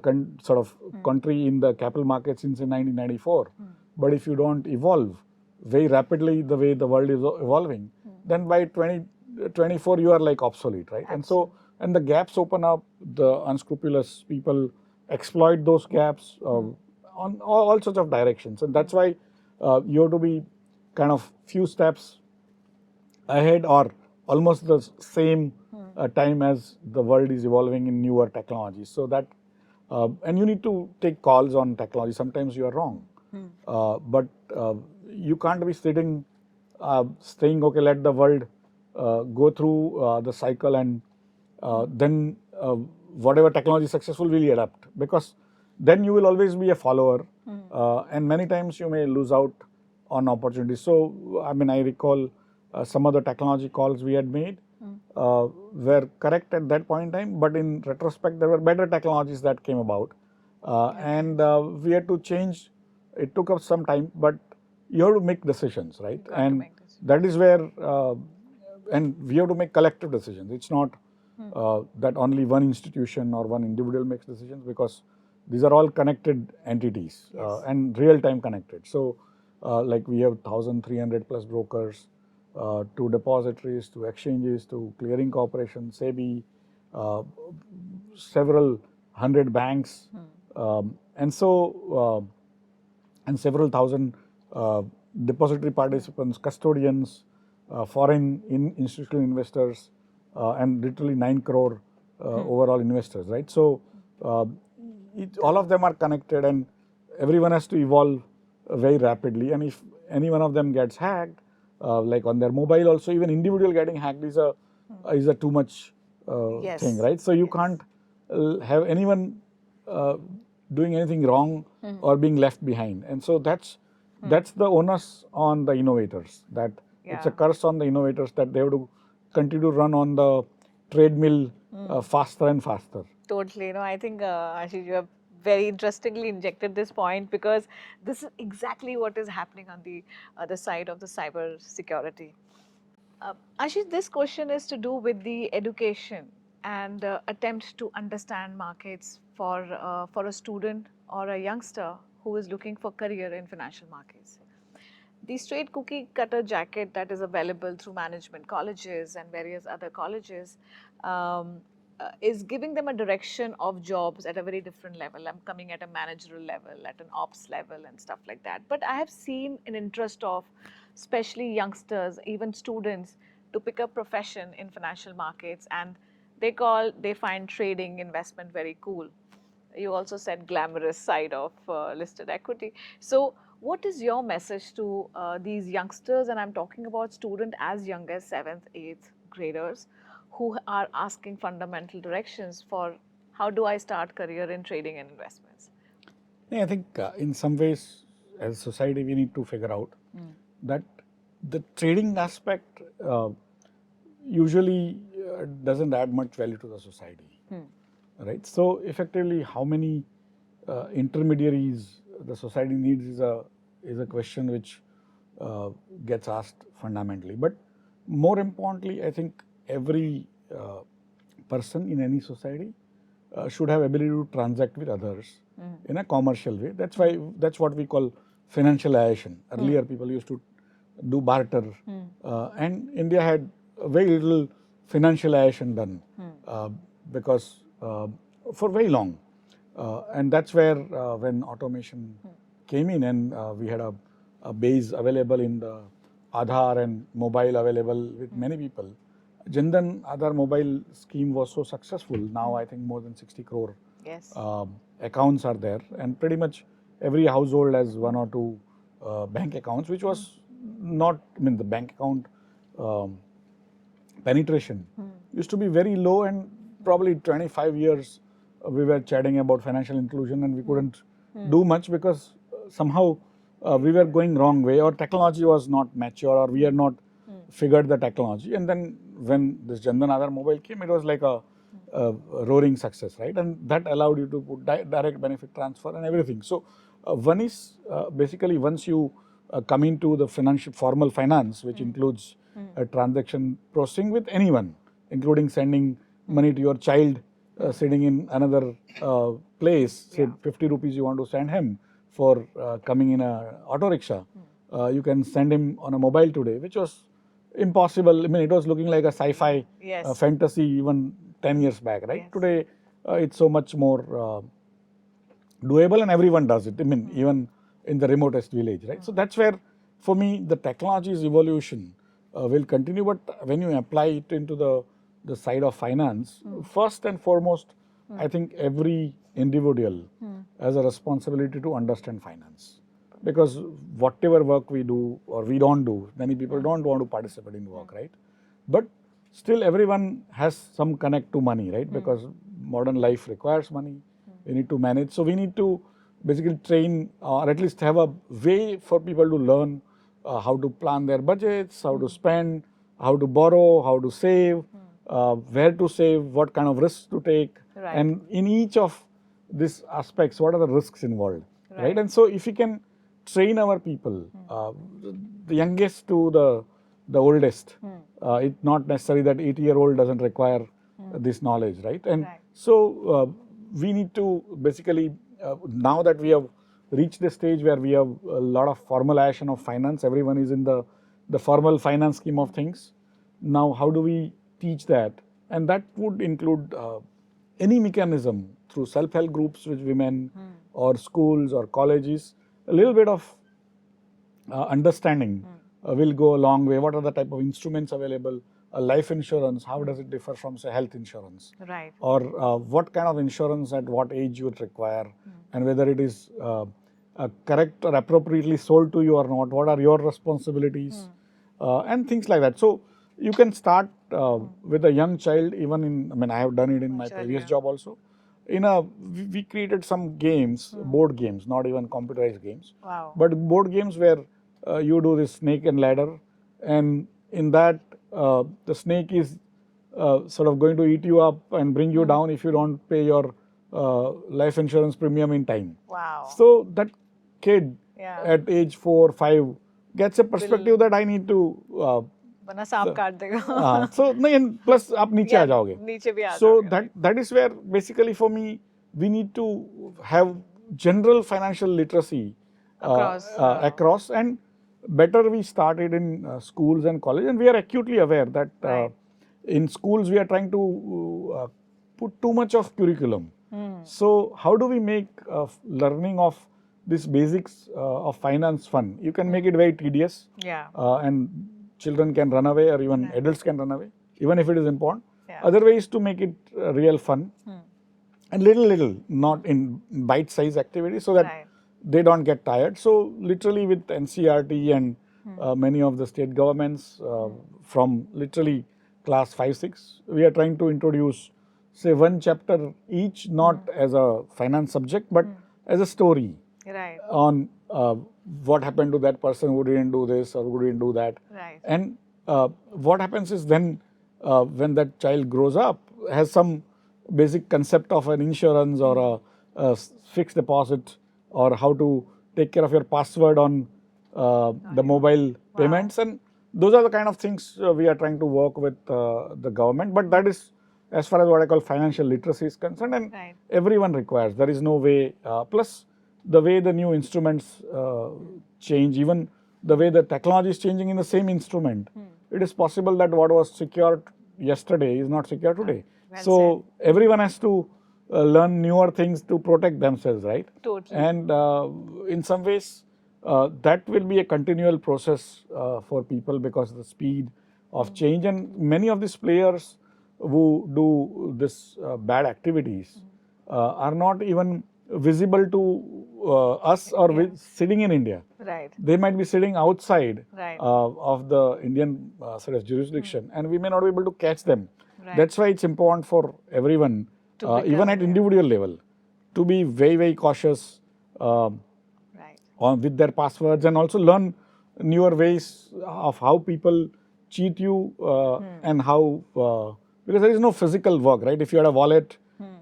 country in the capital markets since 1994, but if you don't evolve very rapidly the way the world is evolving, then by 2024 you are like obsolete, right? And so, and the gaps open up, the unscrupulous people exploit those gaps on all sorts of directions, and that's why you have to be kind of few steps ahead or almost the same time as the world is evolving in newer technologies. So that, and you need to take calls on technology. Sometimes you are wrong, but you can't be sitting, saying, okay, let the world go through the cycle and then whatever technology is successful will you adapt, because then you will always be a follower, and many times you may lose out on opportunities. So, I mean, I recall some of the technology calls we had made were correct at that point in time, but in retrospect, there were better technologies that came about, and we had to change. It took up some time, but you have to make decisions, right? And that is where, and we have to make collective decisions. It's not that only one institution or one individual makes decisions, because these are all connected entities and real-time connected. So, like we have 1,300 plus brokers, to depositories, to exchanges, to clearing corporations, SEBI, several hundred banks, and so and several thousand depository participants, custodians, foreign institutional investors, and literally 9 crore overall investors, right? So all of them are connected, and everyone has to evolve very rapidly. And if any one of them gets hacked, like on their mobile, also even individual getting hacked is a too much thing, right? So you can't have anyone doing anything wrong or being left behind, and so that's the onus on the innovators. That it's a curse on the innovators that they have to continue to run on the treadmill faster and faster. Totally. I think, Ashish, you have very interestingly injected this point, because this is exactly what is happening on the other side of the cyber security. Ashish, this question is to do with the education and attempt to understand markets for a student or a youngster who is looking for career in financial markets. The straight cookie cutter jacket that is available through management colleges and various other colleges is giving them a direction of jobs at a very different level. I'm coming at a managerial level, at an ops level, and stuff like that. But I have seen an interest of, especially youngsters, even students, to pick up profession in financial markets, and they find trading investment very cool. You also said glamorous side of listed equity. So what is your message to these youngsters, and I'm talking about students as young as 7th, 8th graders who are asking fundamental directions for how do I start career in trading and investments? Yeah, I think in some ways, as a society, we need to figure out that the trading aspect usually doesn't add much value to the society, right? So effectively, how many intermediaries the society needs is a question which gets asked fundamentally. But more importantly, I think every person in any society should have ability to transact with others in a commercial way. That's what we call financialization. Earlier, people used to do barter, and India had very little financialization done because for very long, and that's where when automation came in and we had a base available in the Aadhaar and mobile available with many people. Jan Dhan Aadhaar mobile scheme was so successful. Now I think more than 60 crore Yes. accounts are there, and pretty much every household has one or two bank accounts, which was not, I mean, the bank account penetration used to be very low, and probably 25 years we were chatting about financial inclusion and we couldn't do much because somehow we were going wrong way, or technology was not mature, or we had not figured the technology. And then when this Jan Dhan Aadhaar mobile came, it was like a roaring success, right? And that allowed you to put direct benefit transfer and everything. So one is basically once you come into the formal finance, which includes a transaction processing with anyone, including sending money to your child sitting in another place, say 50 rupees you want to send him for coming in a auto rickshaw, you can send him on a mobile today, which was impossible. I mean, it was looking like a sci-fi fantasy even 10 years back, right? Yes. Today, it's so much more doable, and everyone does it. I mean, even in the remotest village, right? So that's where, for me, the technology's evolution will continue. But when you apply it into the side of finance, first and foremost, I think every individual has a responsibility to understand finance. Because whatever work we do or we don't do, many people don't want to participate in work, right? But still everyone has some connect to money, right? Because modern life requires money. We need to manage. So we need to basically train or at least have a way for people to learn how to plan their budgets, how to spend, how to borrow, how to save, where to save, what kind of risks to take. Right. And in each of these aspects, what are the risks involved, right? And so if we can train our people, the youngest to the oldest, it's not necessary that 80-year-old doesn't require this knowledge, right? And so we need to basically, now that we have reached the stage where we have a lot of formalization of finance, everyone is in the formal finance scheme of things. Now, how do we teach that? And that would include any mechanism through self-help groups with women or schools or colleges. A little bit of understanding will go a long way. What are the type of instruments available? Life insurance, how does it differ from, say, health insurance? Right. Or what kind of insurance at what age you would require, and whether it is correct or appropriately sold to you or not. What are your responsibilities? And things like that. So you can start with a young child, even in, I mean, I have done it in my previous job also. We created some games, board games, not even computerized games, but board games where you do this snake and ladder, and in that the snake is sort of going to eat you up and bring you down if you don't pay your life insurance premium in time. Wow. So that kid Yeah. at age 4, 5 gets a perspective that I need to. वरना सांप काट देगा. So नहीं, and plus आप नीचे आ जाओगे. नीचे भी आ So जाओगे. that is where basically for me we need to have general financial literacy across, and better we started in schools and college, and we are acutely aware that in schools we are trying to put too much of curriculum. So how do we make learning of these basics of finance fun? You can make it very tedious, and children can run away, or even adults can run away, even if it is important. Other ways to make it real fun, and little, not in bite-sized activities, so that they don't get tired. So literally with NCERT and many of the state governments, from literally class 5, 6, we are trying to introduce, say, one chapter each, not as a finance subject, but as a story on what happened to that person who didn't do this or who didn't do that. And what happens is then when that child grows up, has some basic concept of an insurance or a fixed deposit, or how to take care of your password on the mobile payments. And those are the kind of things we are trying to work with the government. But that is as far as what I call financial literacy is concerned, and everyone requires. There is no way, plus the way the new instruments change, even the way the technology is changing in the same instrument, it is possible that what was secure yesterday is not secure today. So everyone has to learn newer things to protect themselves, right? Totally. And in some ways, that will be a continual process for people, because of the speed of change. And many of these players who do this bad activities are not even visible to us or sitting in India. They might be sitting outside of the Indian sort of jurisdiction, and we may not be able to catch them. That's why it's important for everyone, even at individual level, to be very, very cautious with their passwords, and also learn newer ways of how people cheat you, and how, because there is no physical work, right? If you had a wallet,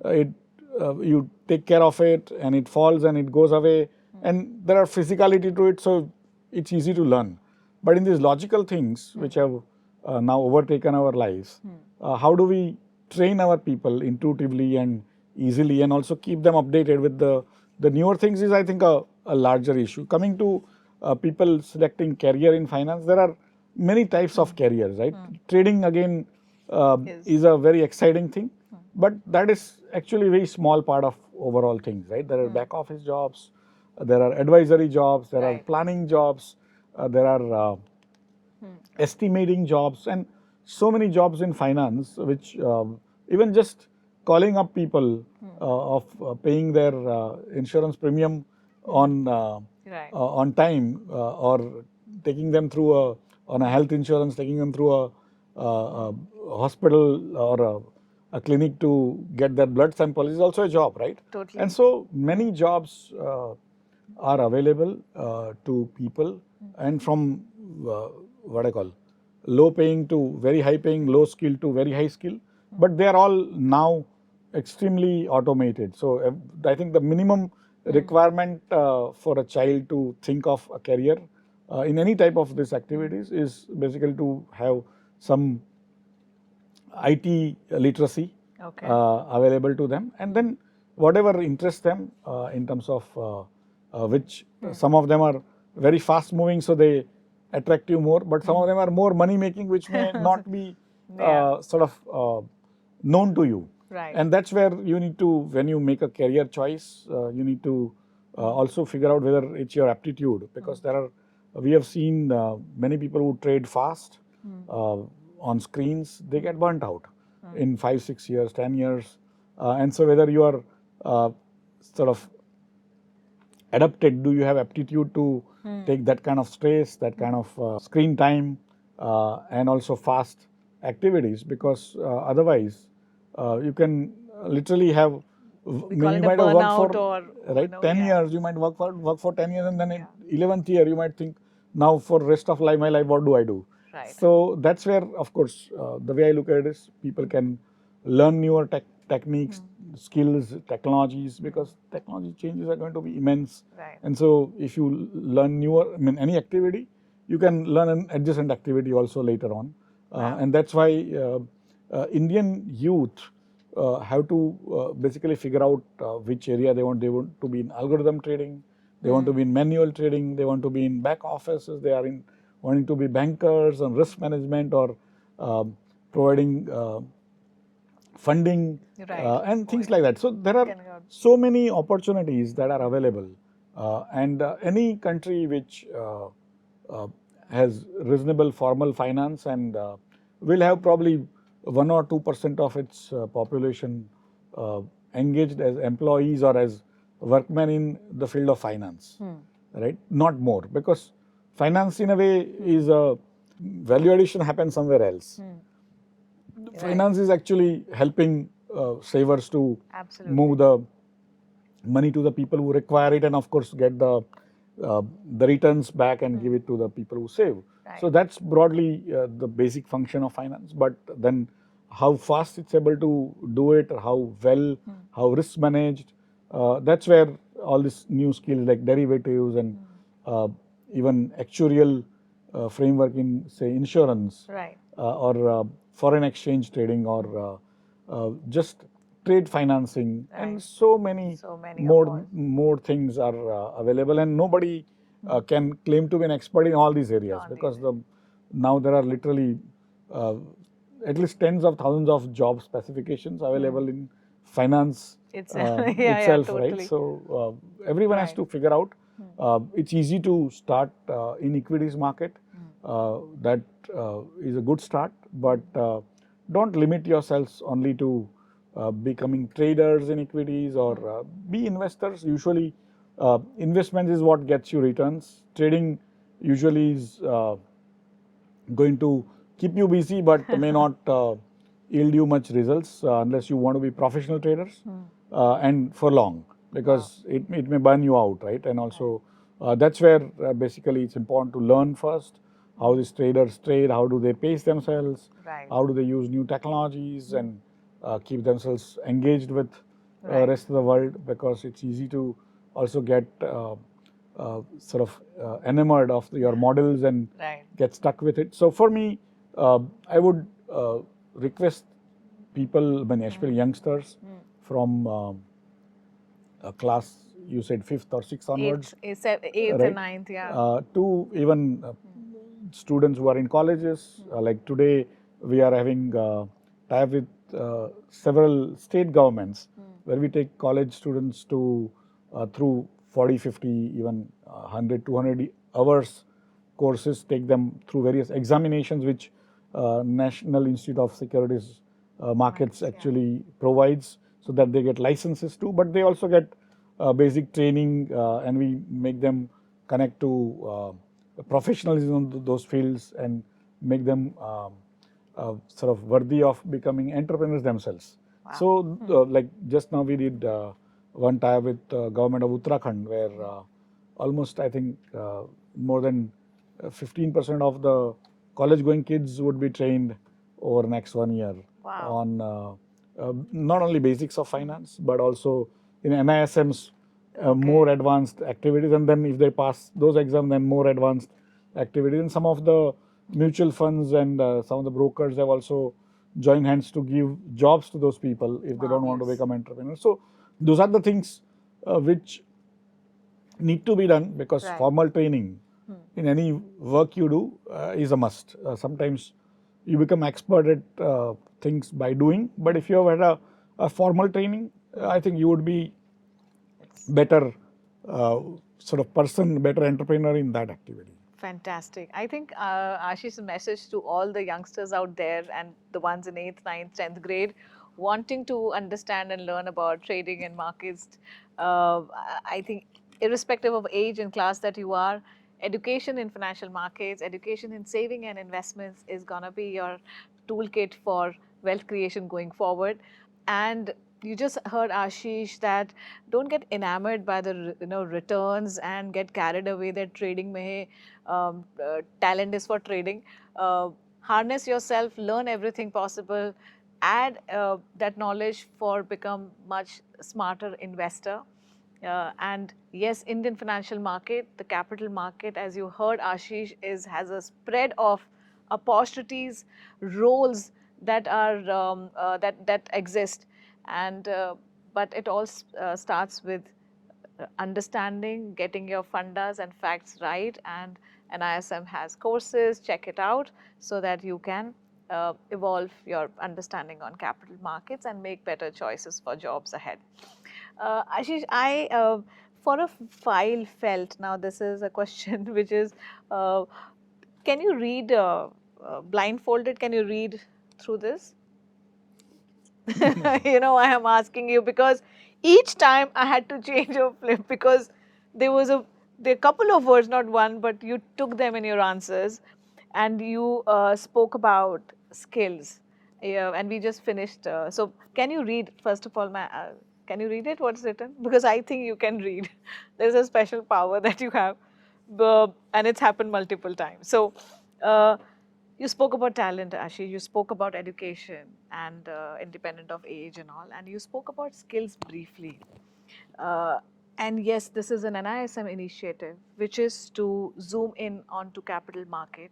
you take care of it, and it falls and it goes away, and there are physicality to it, so it's easy to learn. But in these logical things which have now overtaken our lives, how do we train our people intuitively and easily, and also keep them updated with the newer things, is I think a larger issue. Coming to people selecting career in finance, there are many types of careers, right? Trading again is a very exciting thing, but that is actually a very small part of overall things, right? There are back office jobs, there are advisory jobs, there are planning jobs, there are estimating jobs, and so many jobs in finance, which even just calling up people of paying their insurance premium on time, or taking them through on a health insurance, taking them through a hospital or a clinic to get their blood sample, is also a job, right? Totally. And so many jobs are available to people, and from what I call low paying to very high paying, low skill to very high skill, but they are all now extremely automated. So I think the minimum requirement for a child to think of a career in any type of these activities is basically to have some IT literacy available to them, and then whatever interests them in terms of which some of them are very fast moving, so they attract you more, but some of them are more money making, which may not be sort of known to you. And that's where you need to, when you make a career choice, you need to also figure out whether it's your aptitude, because we have seen many people who trade fast on screens, they get burnt out in 5, 6 years, 10 years. And so whether you are sort of adapted, do you have aptitude to take that kind of stress, that kind of screen time, and also fast activities, because otherwise you can literally have, you might have worked for 10 years, you might work for 10 years, and then in 11th year you might think, now for rest of my life, what do I do? So that's where, of course, the way I look at it is people can learn newer techniques, skills, technologies, because technology changes are going to be immense. Right. And so if you learn newer, I mean, any activity, you can learn an adjacent activity also later on. Wow. And that's why Indian youth have to basically figure out which area they want. They want to be in algorithm trading, they want to be in manual trading, they want to be in back offices, they are in wanting to be bankers and risk management, or providing funding, Right. and things like that. So there are so many opportunities that are available, and any country which uh, has reasonable formal finance and will have probably 1 or 2% of its population engaged as employees or as workmen in the field of finance, right? Not more, because finance in a way is a value addition happens somewhere else. Finance is actually helping savers to move the money to the people who require it, and of course get the returns back and give it to the people who save. So that's broadly the basic function of finance. But then how fast it's able to do it, or how well, how risk managed, that's where all these new skills like derivatives and even actuarial framework in, say, insurance, or foreign exchange trading, or just trade financing, and so many more things are available, and nobody can claim to be an expert in all these areas, because now there are literally at least tens of thousands of job specifications available in finance itself, right? So everyone has to figure out. It's easy to start in equities market. That is a good start, but don't limit yourselves only to becoming traders in equities, or be investors. Usually, investment is what gets you returns. Trading usually is going to keep you busy, but may not yield you much results unless you want to be professional traders, and for long, because it may burn you out, right? And also that's where basically it's important to learn first how these traders trade, how do they pace themselves, how do they use new technologies, and keep themselves engaged with rest of the world, because it's easy to also get sort of enamored of your models and get stuck with it. So for me, I would request people, I mean, especially youngsters from class, you said 5th or 6th onwards, Eighth right? and ninth, To even students who are in colleges, like today we are having tie-up with several state governments, where we take college students to through 40, 50, even 100, 200 hours courses, take them through various examinations which National Institute of Securities Markets actually provides, so that they get licenses too, but they also get basic training, and we make them connect to professionalism in those fields, and make them sort of worthy of becoming entrepreneurs themselves. So like just now we did one tie with government of Uttarakhand, where almost, I think, more than 15% of the college going kids would be trained over the next 1 year on not only basics of finance, but also in NISM's more advanced activities. And then if they pass those exams, then more advanced activities. And some of the mutual funds and some of the brokers have also joined hands to give jobs to those people if they don't want to become entrepreneurs. So those are the things which need to be done, because formal training in any work you do is a must. Sometimes you become expert at things by doing, but if you have had a formal training, I think you would be better sort of person, better entrepreneur in that activity. Fantastic. I think Ashish's message to all the youngsters out there, and the ones in 8th, 9th, 10th grade wanting to understand and learn about trading and markets, I think irrespective of age and class that you are, education in financial markets, education in saving and investments is going to be your toolkit for wealth creation going forward. And you just heard Ashish that don't get enamored by the returns and get carried away that trading mein talent is for trading. Harness yourself, learn everything possible, add that knowledge for become much smarter investor. And yes, Indian financial market, the capital market, as you heard Ashish, has a spread of opportunities, roles that are that exist, and but it all starts with understanding, getting your fundas and facts right, and NISM has courses, check it out so that you can evolve your understanding on capital markets and make better choices for jobs ahead. Ashish, for a file felt, now this is a question which is, uh, can you read blindfolded, can you read through this? You know, I am asking you because each time I had to change a flip because there was there a couple of words, not one, but you took them in your answers, and you spoke about skills. Yeah, and we just finished. So, can you read first of all? Can you read it? What's written? Because I think you can read. There's a special power that you have, and it's happened multiple times. So. You spoke about talent, Ashish. You spoke about education and independent of age and all, and you spoke about skills briefly. Uh, and yes, this is an NISM initiative, which is to zoom in onto capital market,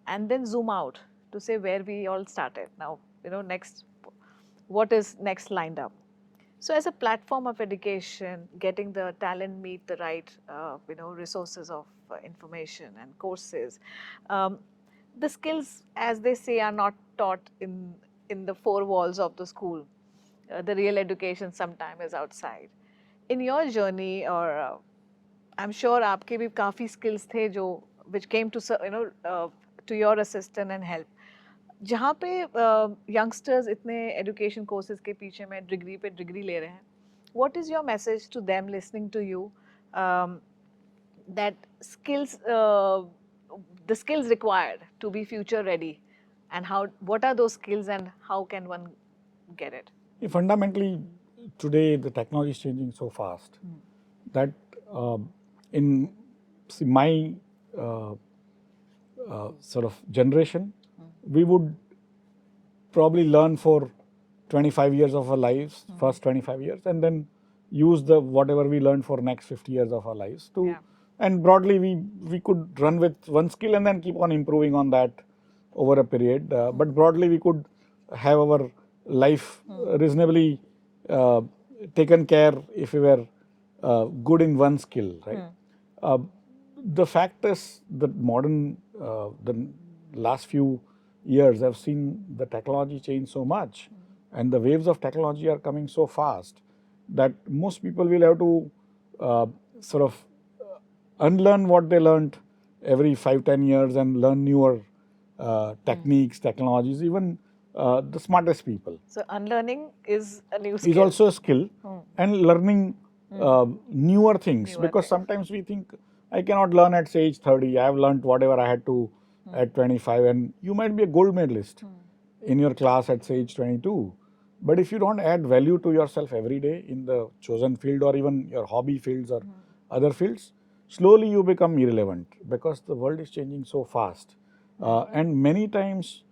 and then zoom out to say where we all started. Now, you know, next, what is next lined up? So, as a platform of education, getting the talent meet the right, resources of information and courses. Um, the skills, as they say, are not taught in the four walls of the school. The real education sometime is outside. In your journey, or I'm sure आपके भी काफ़ी skills थे जो which came to to your assistance and help. जहाँ पे youngsters इतने education courses के पीछे में degree पे degree ले रहे हैं, what is your message to them listening to you, um, that skills, the skills required to be future ready, and what are those skills and how can one get it? Fundamentally, today the technology is changing so fast that in my sort of generation, we would probably learn for 25 years of our lives, first 25 years, and then use the whatever we learned for next 50 years of our lives to. Yeah. And broadly, we could run with one skill and then keep on improving on that over a period. But broadly, we could have our life reasonably taken care if we were good in one skill, right? The fact is that the last few years have seen the technology change so much, and the waves of technology are coming so fast that most people will have to sort of unlearn what they learned every 5-10 years and learn newer techniques, technologies, even the smartest people. So unlearning is a new skill. Is also a skill, and learning newer things, because sometimes we think I cannot learn at say age 30. I have learned whatever I had to at 25, and you might be a gold medalist in your class at say age 22. But if you don't add value to yourself every day in the chosen field or even your hobby fields or other fields, slowly you become irrelevant because the world is changing so fast. And many times,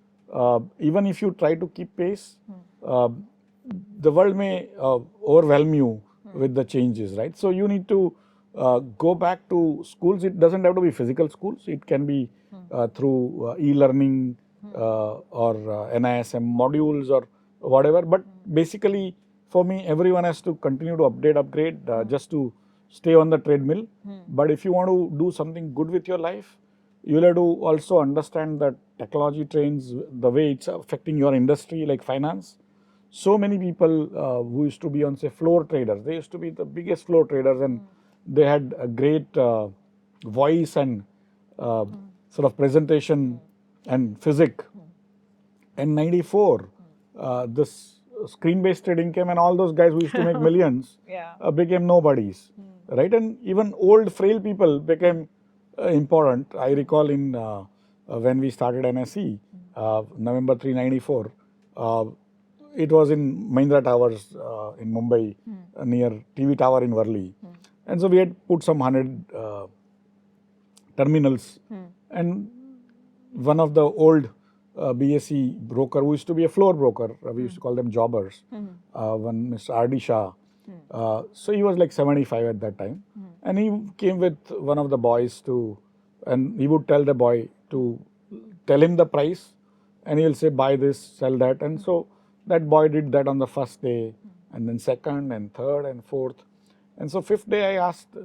even if you try to keep pace, the world may overwhelm you with the changes, right? So you need to go back to schools. It doesn't have to be physical schools. It can be through e-learning or NISM modules or whatever. But basically, for me, everyone has to continue to upgrade just to stay on the treadmill. But if you want to do something good with your life, you will have to also understand that technology trends, the way it's affecting your industry, like finance. So many people who used to be on say floor traders, they used to be the biggest floor traders, and they had a great voice and sort of presentation and physic. In '94, this screen-based trading came, and all those guys who used to make millions became nobodies, right? And even old, frail people became important. I recall in when we started NSE, November 3, '94, it was in Mahindra Towers in Mumbai, near TV Tower in Worli. And so we had put some 100 terminals, and one of the old BSE broker who used to be a floor broker. We used to call them jobbers. One Mr. R.D. Shah. So he was like 75 at that time. And he came with one of the boys and he would tell the boy to tell him the price, and he'll say, buy this, sell that. And so that boy did that on the first day, and then second and third and fourth. And so fifth day I asked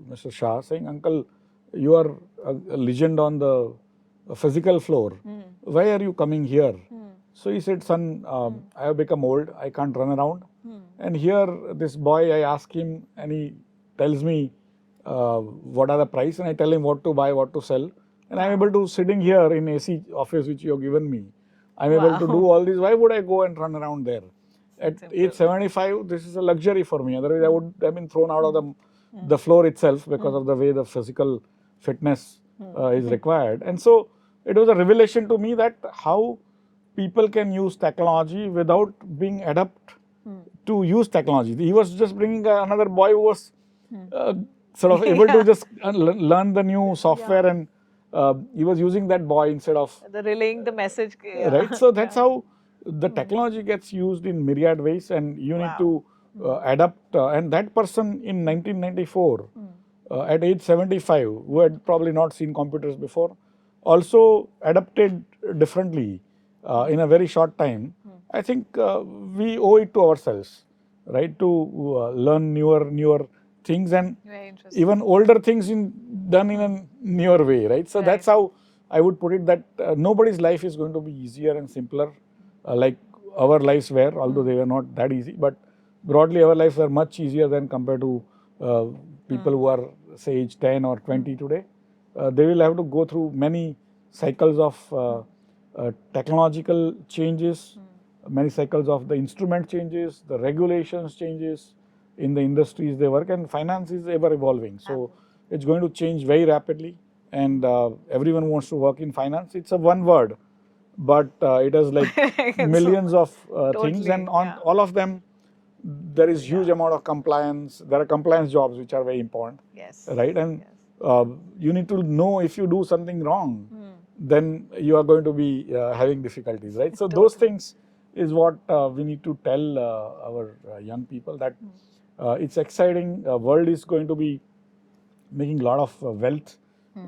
Mr. Shah, saying, Uncle, you are a legend on the physical floor. Why are you coming here? So he said, son, I have become old. I can't run around. And here, this boy, I ask him, and he tells me what are the price, and I tell him what to buy, what to sell. And I'm able to, sitting here in AC office which you have given me, I'm able to do all this. Why would I go and run around there? At age 75, this is a luxury for me. Otherwise, I would have been thrown out of the floor itself because of the way the physical fitness is required. And so it was a revelation to me that how people can use technology without being adept to use technology. He was just bringing another boy who was sort of able to just learn the new software, and he was using that boy instead of the relaying the message. right. So that's how the technology gets used in myriad ways, and you need to adapt. And that person in 1994, at age 75, who had probably not seen computers before, also adapted differently in a very short time. I think we owe it to ourselves, right, to learn newer things, and even older things done in a newer way, right? So that's how I would put it, that nobody's life is going to be easier and simpler like our lives were, although they were not that easy. But broadly, our lives are much easier than compared to people who are, say, age 10 or 20 today. They will have to go through many cycles of technological changes, many cycles of the instrument changes, the regulations changes in the industries they work, and finance is ever evolving. So it's going to change very rapidly, and everyone wants to work in finance. It's a one word, but it has like millions of things, and on all of them there is huge amount of compliance. There are compliance jobs which are very important, right? And you need to know if you do something wrong, then you are going to be having difficulties, right? So those things is what we need to tell our young people, that it's exciting. World is going to be making a lot of wealth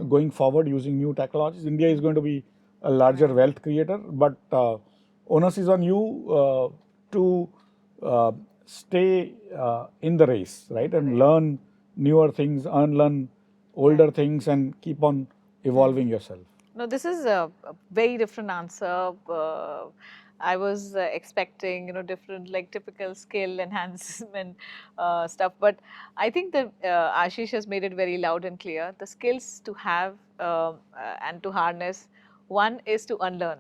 going forward using new technologies. India is going to be a larger wealth creator, but onus is on you to stay in the race, right? And learn newer things, unlearn older things, and keep on evolving yourself. No, this is a very different answer. I was expecting, different, like typical skill enhancement stuff. But I think that Ashish has made it very loud and clear. The skills to have and to harness, one is to unlearn.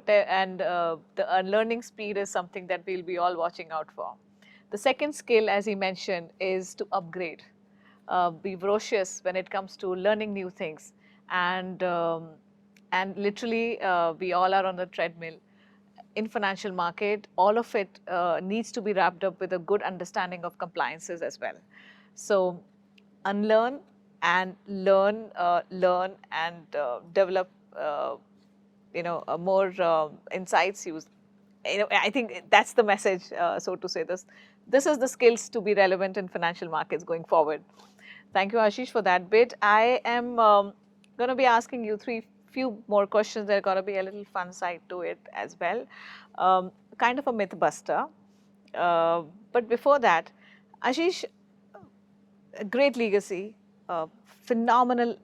And the unlearning speed is something that we'll be all watching out for. The second skill, as he mentioned, is to upgrade. Be ferocious when it comes to learning new things, and literally we all are on the treadmill in financial market. All of it needs to be wrapped up with a good understanding of compliances as well. So unlearn and learn, and develop more insights used. I think that's the message, so to say. This is the skills to be relevant in financial markets going forward. Thank you, Ashish, for that bit. I am going to be asking you few more questions. There's going to be a little fun side to it as well. Kind of a myth buster. But before that, Ashish, a great legacy, phenomenal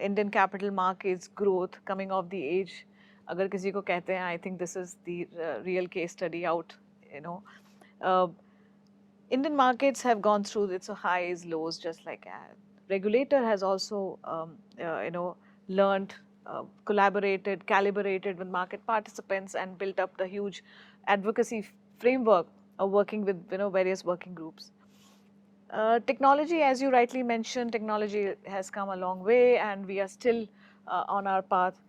Indian capital markets growth coming of the age. अगर किसी को कहते हैं, I think this is the real case study out. Indian markets have gone through its highs, lows, just like that. Regulator has also, learned, collaborated, calibrated with market participants, and built up the huge advocacy framework of working with various working groups. Technology, as you rightly mentioned, technology has come a long way, and we are still on our path.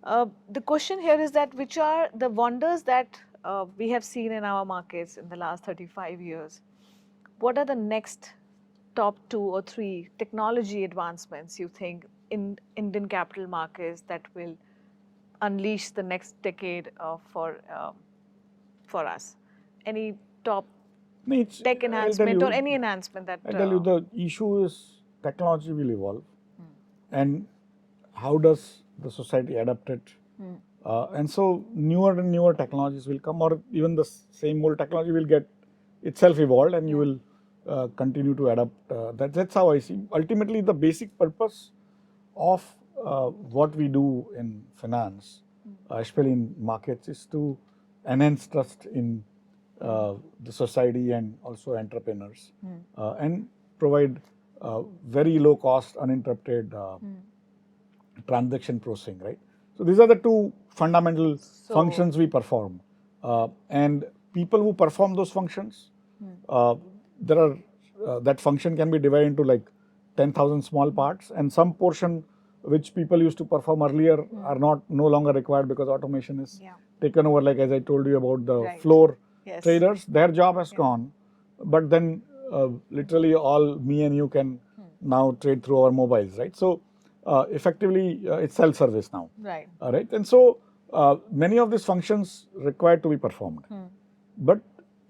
The question here is that which are the wonders that we have seen in our markets in the last 35 years? What are the next top 2 or 3 technology advancements you think in Indian capital markets that will unleash the next decade for us? Any top No, tech I'll tell enhancement or you, any enhancement that? I'll tell you the issue is technology will evolve, and how does the society adapt it? And so newer and newer technologies will come, or even the same old technology will get itself evolved, and you will continue to adapt. That's how I see. Ultimately, the basic purpose of what we do in finance, especially in markets, is to enhance trust in the society and also entrepreneurs, and provide very low cost, uninterrupted transaction processing, right? So these are the two fundamental functions we perform, and people who perform those functions, there are that function can be divided into like 10,000 small parts, and some portion which people used to perform earlier are no longer required because automation is taken over. Like as I told you about the floor traders, their job has gone, but then literally all me and you can now trade through our mobiles, right? So effectively it's self-service now, Right. Right? And so many of these functions required to be performed, but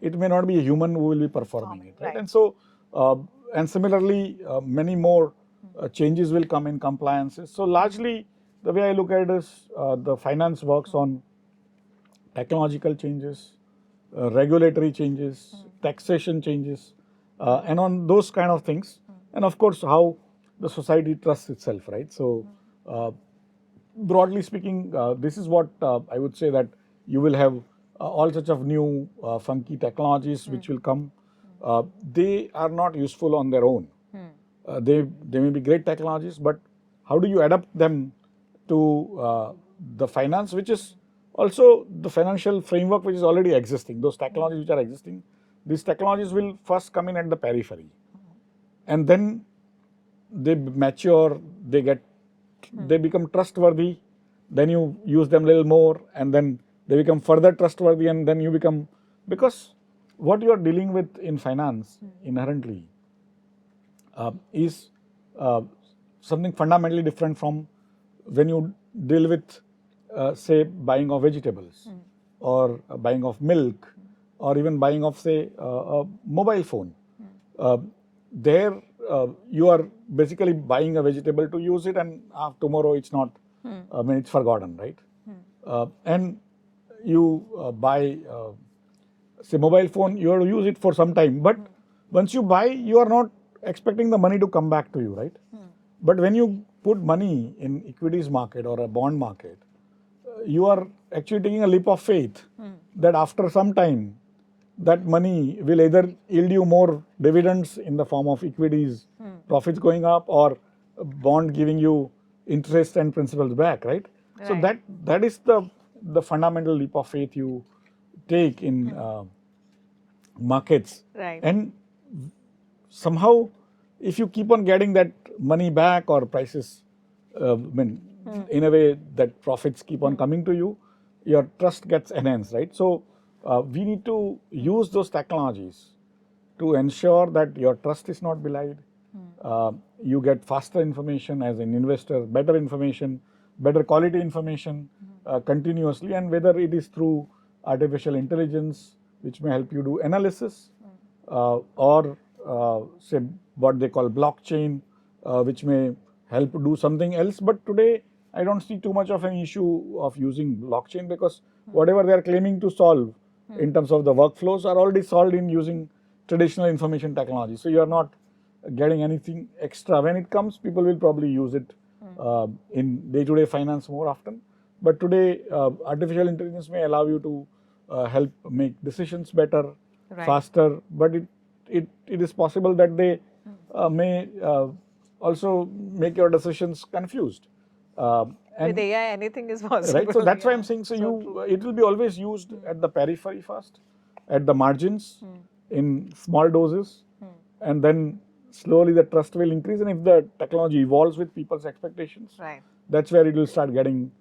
it may not be a human who will be performing it, right? And so and similarly many more changes will come in compliances. So largely the way I look at it is the finance works on technological changes, regulatory changes, taxation changes, and on those kind of things, and of course how the society trusts itself, right? So broadly speaking, this is what I would say, that you will have all sorts of new funky technologies which will come. They are not useful on their own. They may be great technologies, but how do you adapt them to the finance, which is also the financial framework which is already existing? Those technologies which are existing, these technologies will first come in at the periphery, and then they mature, they become trustworthy, then you use them a little more, and then they become further trustworthy, and then you become, because what you are dealing with in finance inherently is something fundamentally different from when you deal with say buying of vegetables, or buying of milk, or even buying of say a mobile phone. There you are basically buying a vegetable to use it, and tomorrow it's not, I mean it's forgotten, right? And you buy say mobile phone, you have to use it for some time, but once you buy, you are not expecting the money to come back to you, right? But when you put money in equities market or a bond market, you are actually taking a leap of faith that after some time that money will either yield you more dividends in the form of equities, profits going up, or a bond giving you interest and principals back, right? So that is the fundamental leap of faith you take in markets. Right. And somehow, if you keep on getting that money back, or prices, I mean, in a way that profits keep on coming to you, your trust gets enhanced, right? So we need to use those technologies to ensure that your trust is not belied. You get faster information as an investor, better information, better quality information continuously, and whether it is through artificial intelligence, which may help you do analysis, or say what they call blockchain, which may help do something else. But today, I don't see too much of an issue of using blockchain, because whatever they are claiming to solve in terms of the workflows are already solved in using traditional information technology. So you are not getting anything extra. When it comes, people will probably use it in day-to-day finance more often. But today, artificial intelligence may allow you to help make decisions better, faster. But it is possible that they may also make your decisions confused. With AI, anything is possible. Right. So that's why I'm saying. So it will be always used at the periphery first, at the margins, in small doses, and then slowly the trust will increase. And if the technology evolves with people's expectations, that's where it will start getting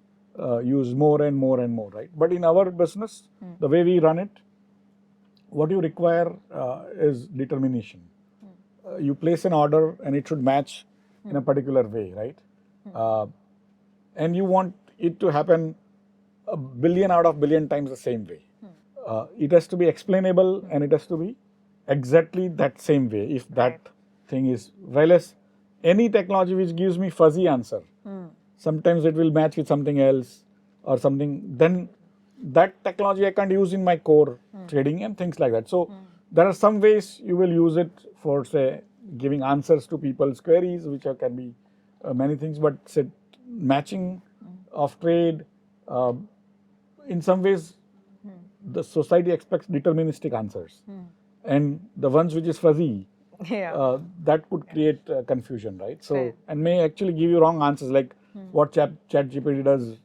used more and more and more, right? But in our business, the way we run it, what you require is determination. You place an order and it should match in a particular way, right? And you want it to happen a billion out of billion times the same way. It has to be explainable and it has to be exactly that same way. If that thing is, well as any technology which gives me fuzzy answer, sometimes it will match with something else or something, then that technology I can't use in my core trading and things like that. So there are some ways you will use it for, say, giving answers to people's queries, which can be many things, but say matching of trade, in some ways the society expects deterministic answers, and the ones which is fuzzy, that could create confusion, right? So, and may actually give you wrong answers, like what ChatGPT does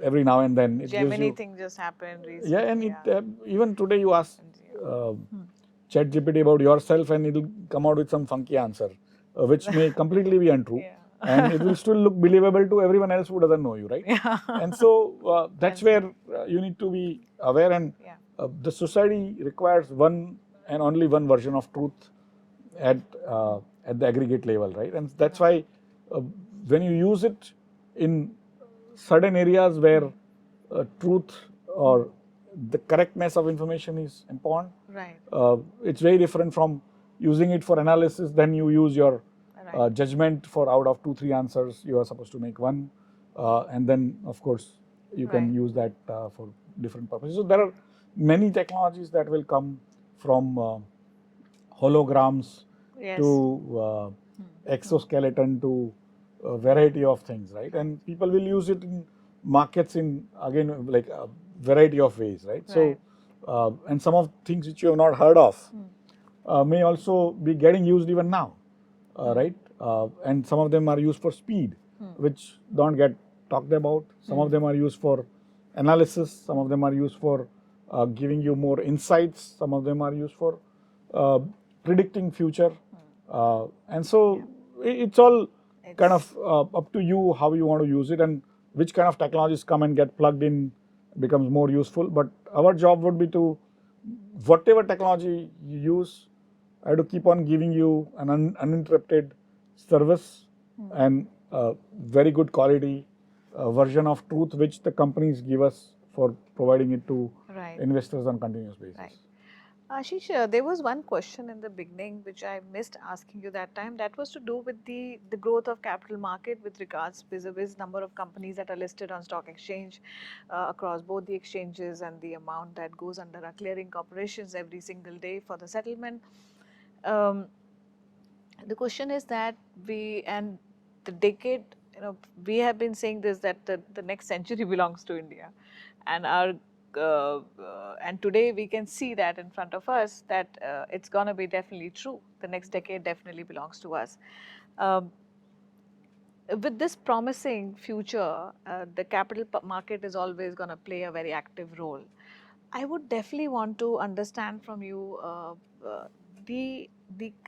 every now and then. It Gemini gives you, thing just happened recently. yeah, and it even today you ask ChatGPT about yourself, and it'll come out with some funky answer, which may completely be untrue. And it will still look believable to everyone else who doesn't know you, right? And so that's where you need to be aware, and the society requires one and only one version of truth at the aggregate level, right? And that's why when you use it in certain areas where truth or the correctness of information is important, it's very different from using it for analysis. Then you use your judgment for out of 2-3 answers, you are supposed to make one, and then of course you can use that for different purposes. So there are many technologies that will come from holograms to exoskeleton to a variety of things, right? And people will use it in markets in, again, like a variety of ways, right? So, and some of things which you have not heard of may also be getting used even now, right? And some of them are used for speed, which don't get talked about. Some of them are used for analysis. Some of them are used for giving you more insights. Some of them are used for predicting future. And so it's all kind of up to you how you want to use it, and which kind of technologies come and get plugged in becomes more useful. But our job would be to, whatever technology you use, I have to keep on giving you an uninterrupted service and very good quality version of truth, which the companies give us for providing it to investors on continuous basis. Ashish, there was one question in the beginning which I missed asking you that time. That was to do with the growth of capital market with regards vis-a-vis number of companies that are listed on stock exchange across both the exchanges, and the amount that goes under our clearing corporations every single day for the settlement. The question is that and the decade, we have been saying this, that the next century belongs to India, and our and today we can see that in front of us that it's going to be definitely true. The next decade definitely belongs to us. With this promising future, the capital market is always going to play a very active role. I would definitely want to understand from you the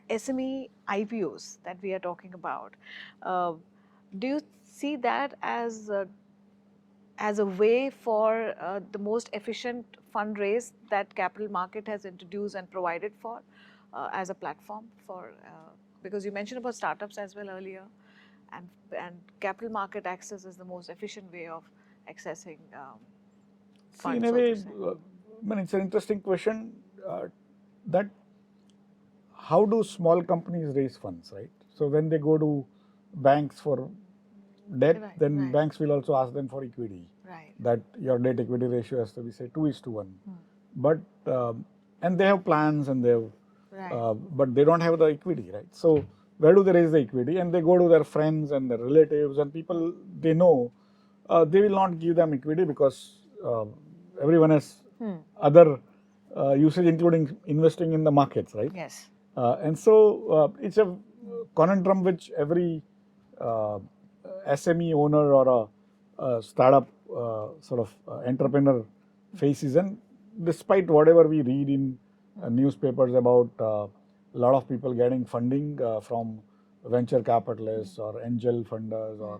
SME IPOs that we are talking about. Do you see that as a way for the most efficient fundraise that capital market has introduced and provided for as a platform for, because you mentioned about startups as well earlier, and capital market access is the most efficient way of accessing funds. See, in a way, it's an interesting question, that how do small companies raise funds, right? So when they go to banks for debt, then banks will also ask them for equity. That your debt equity ratio has to be, say, 2:1. But and they have plans and they have, but they don't have the equity, right? So where do they raise the equity? And they go to their friends and their relatives and people they know. They will not give them equity because everyone has other usage, including investing in the markets, right? Yes. And so it's a conundrum which every SME owner or a startup sort of entrepreneur faces. And despite whatever we read in newspapers about a lot of people getting funding from venture capitalists or angel funders or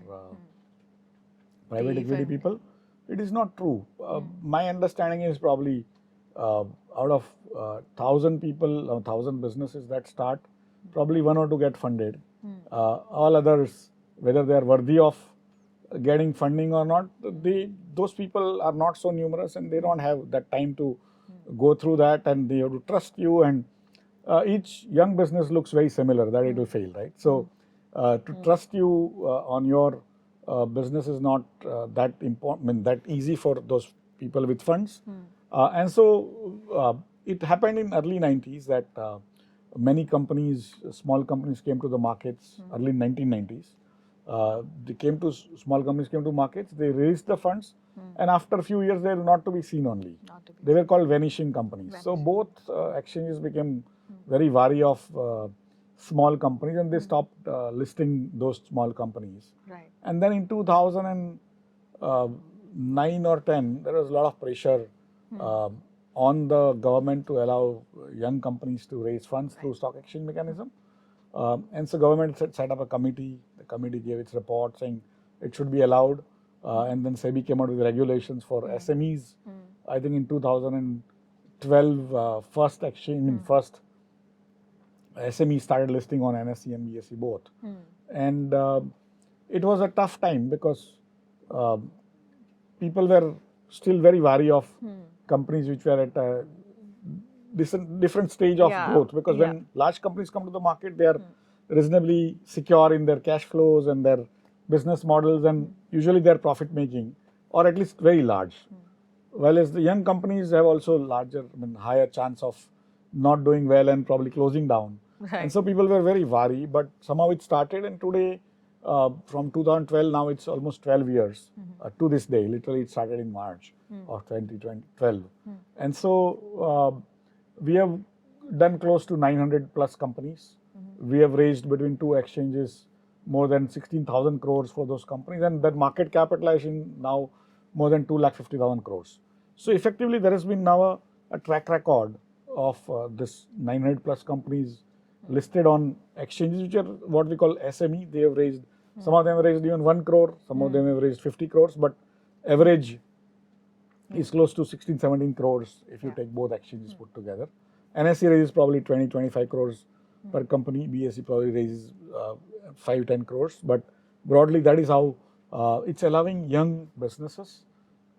private equity people, it is not true. My understanding is probably out of 1,000 people, 1,000 businesses that start, probably 1 or 2 get funded. All others, whether they are worthy of getting funding or not, those people are not so numerous and they don't have that time to go through that, and they have to trust you, and each young business looks very similar that it will fail, right? So to trust you on your business is not that important, I mean, that easy for those people with funds. And so it happened in early 90s that many companies, small companies came to the markets early 1990s. Small companies came to markets, they raised the funds, and after a few years they were not to be seen only. They were called vanishing companies. So both exchanges became very wary of small companies, and they stopped listing those small companies. Right. And then in 2009 or 10, there was a lot of pressure on the government to allow young companies to raise funds through stock exchange mechanism. And so government set up a committee. The committee gave its report saying it should be allowed. And then SEBI came out with regulations for SMEs. I think in 2012, first SME started listing on NSE and BSE both. And it was a tough time because people were still very wary of companies which were at a different stage of growth, because when large companies come to the market, they are reasonably secure in their cash flows and their business models, and usually they are profit making, or at least very large. Whereas the young companies have also larger, higher chance of not doing well and probably closing down. Right. And so people were very wary, but somehow it started, and today, from 2012, now it's almost 12 years to this day. Literally, it started in March of 2012. And so we have done close to 900 plus companies. We have raised between two exchanges more than 16,000 crores for those companies, and that market capitalization now more than 2,50,000 crores. So effectively, there has been now a track record of this 900 plus companies listed on exchanges, which are what we call SME. They have raised, some of them have raised even 1 crore, some of them have raised 50 crores, but average is close to 16, 17 crores if you take both exchanges put together. NSE raises probably 20, 25 crores per company. BSE probably raises 5, 10 crores. But broadly, that is how it's allowing young businesses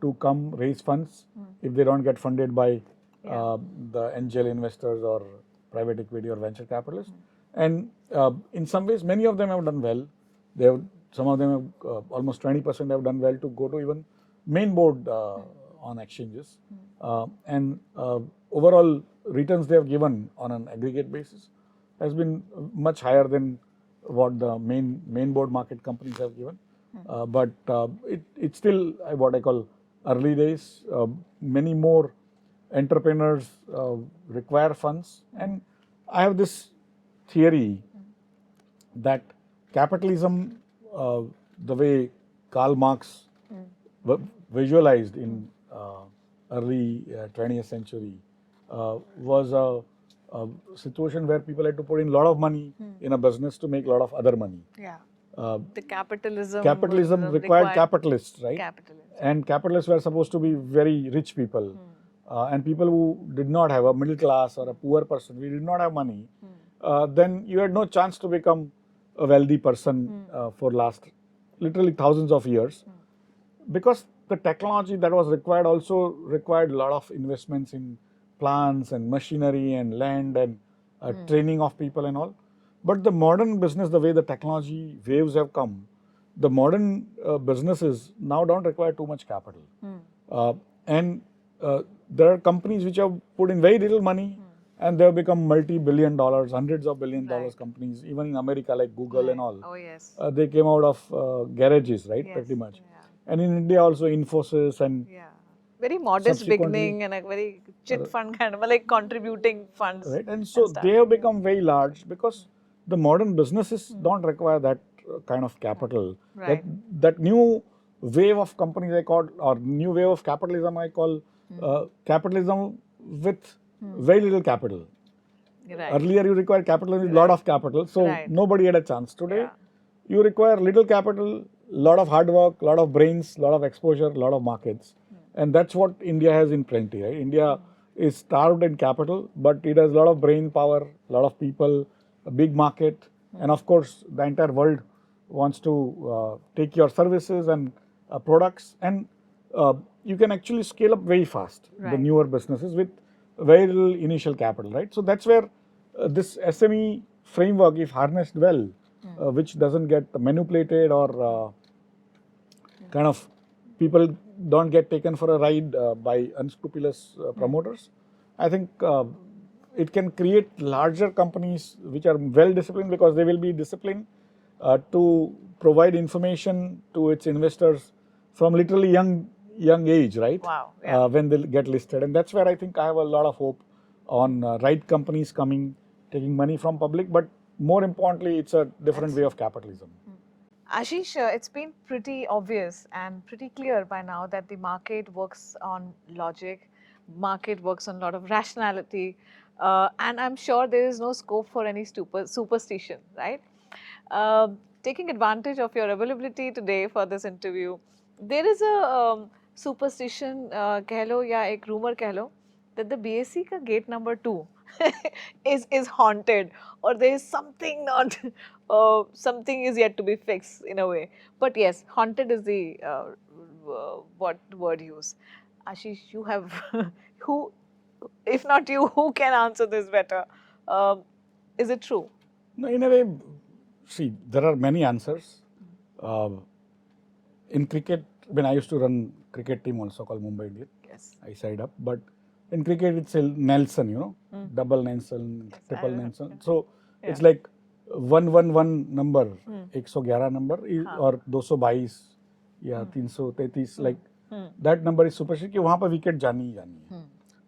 to come raise funds if they don't get funded by the angel investors or private equity or venture capitalists. And in some ways, many of them have done well. Some of them have almost 20% have done well to go to even main board on exchanges. And overall returns they have given on an aggregate basis has been much higher than what the main board market companies have given. But it's still what I call early days. Many more entrepreneurs require funds, and I have this theory that capitalism, the way Karl Marx visualized in early 20th century, was a situation where people had to put in a lot of money in a business to make a lot of other money. Yeah. The capitalism required capitalists, right? Capitalism. And capitalists were supposed to be very rich people. And people who did not have, a middle class or a poor person, we did not have money, then you had no chance to become a wealthy person for last literally thousands of years. Because the technology that was required also required a lot of investments in plants and machinery and land and training of people and all. But the modern business, the way the technology waves have come, the modern businesses now don't require too much capital. And there are companies which have put in very little money and they have become multi-billion dollars, hundreds of billion dollars companies, even in America like Google and all. Oh, yes. They came out of garages, right? Yes, pretty much. Yeah. And in India also Infosys and very modest beginning and a very chit fund kind of like contributing funds. Right. And so they have become very large because the modern businesses don't require that kind of capital. Right. That new wave of companies I call, or new wave of capitalism I call capitalism with very little capital. Right. Earlier you required capital with a lot of capital, so nobody had a chance. Today you require little capital, lot of hard work, lot of brains, lot of exposure, lot of markets. And that's what India has in plenty, right? India is starved in capital, but it has a lot of brain power, a lot of people, a big market, and of course the entire world wants to take your services and products, and you can actually scale up very fast, the Right. newer businesses with very little initial capital, right? So that's where this SME framework, if harnessed well, which doesn't get manipulated or kind of people don't get taken for a ride by unscrupulous promoters, I think it can create larger companies which are well disciplined, because they will be disciplined to provide information to its investors from literally young age, right? Wow, yeah. When they get listed, and that's where I think I have a lot of hope on right companies coming, taking money from public, but more importantly, it's a different way of capitalism. Ashish, it's been pretty obvious and pretty clear by now that the market works on logic, market works on a lot of rationality, and I'm sure there is no scope for any superstition, right? Taking advantage of your availability today for this interview, there is a superstition, कह लो या एक rumor कह लो, that the BSc ka gate number 2 is haunted, or there is something not something is yet to be fixed in a way. But yes, haunted is the what word used. Ashish, you have who, if not you, who can answer this better? Is it true? No, in a way, see, there are many answers. In cricket, when I used to run cricket team also called Mumbai Indians, Yes. I signed up. But in cricket, it's a Nelson, you know, double Nelson, Yes, I triple remember. Nelson. So Yeah. it's like 111 number, 111 number, or 222 या 333, like that number is super कि वहाँ पर wicket जानी ही जानी है.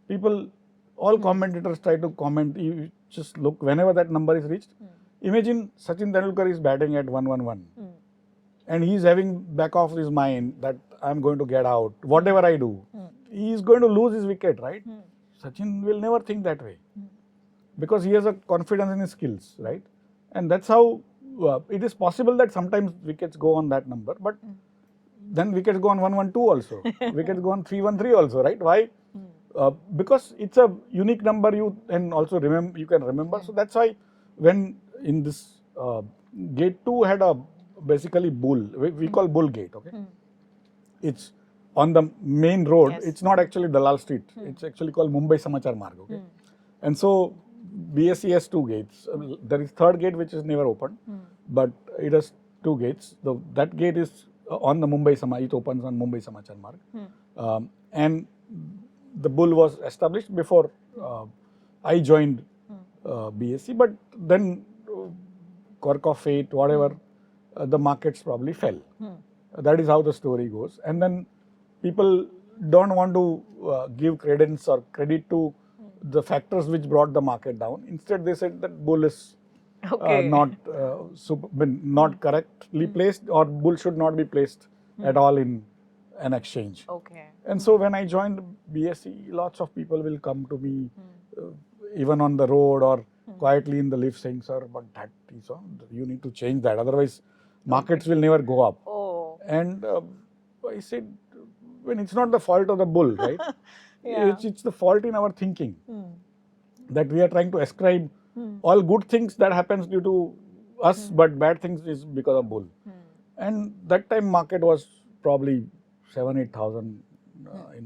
People, all commentators try to comment. You just look whenever that number is reached. Imagine Sachin Tendulkar is batting at 111, and he's having back of his mind that I'm going to get out. Whatever I do, he is going to lose his wicket, right? Sachin will never think that way, because he has a confidence in his skills, right? And that's how it is possible that sometimes wickets go on that number, but then wickets go on 112 also, wickets go on 313 also, right? Why? Because it's a unique number you and also remember, you can remember. So that's why when in this gate 2 had a basically bull, we call bull gate, okay? It's on the main road. Yes. It's not actually Dalal Street. It's actually called Mumbai Samachar Marg, okay? And so BSc has 2 gates. There is third gate which is never opened, but it has 2 gates. That gate is on the Mumbai Samachar. It opens on Mumbai Samachar Marg, and the bull was established before I joined BSc. But then quirk of fate, whatever, the markets probably fell. That is how the story goes. And then people don't want to give credence or credit to the factors which brought the market down. Instead, they said that bull is Okay. not correctly placed, or bull should not be placed at all in an exchange. Okay. And so when I joined BSc, lots of people will come to me, even on the road or quietly in the lift, saying, "Sir, but that is on. You need to change that. Otherwise, markets will never go up." Oh. And I said, when it's not the fault of the bull, right? Yeah. It's the fault in our thinking, that we are trying to ascribe all good things that happens due to us, but bad things is because of bull. And that time market was probably 7,000-8,000 I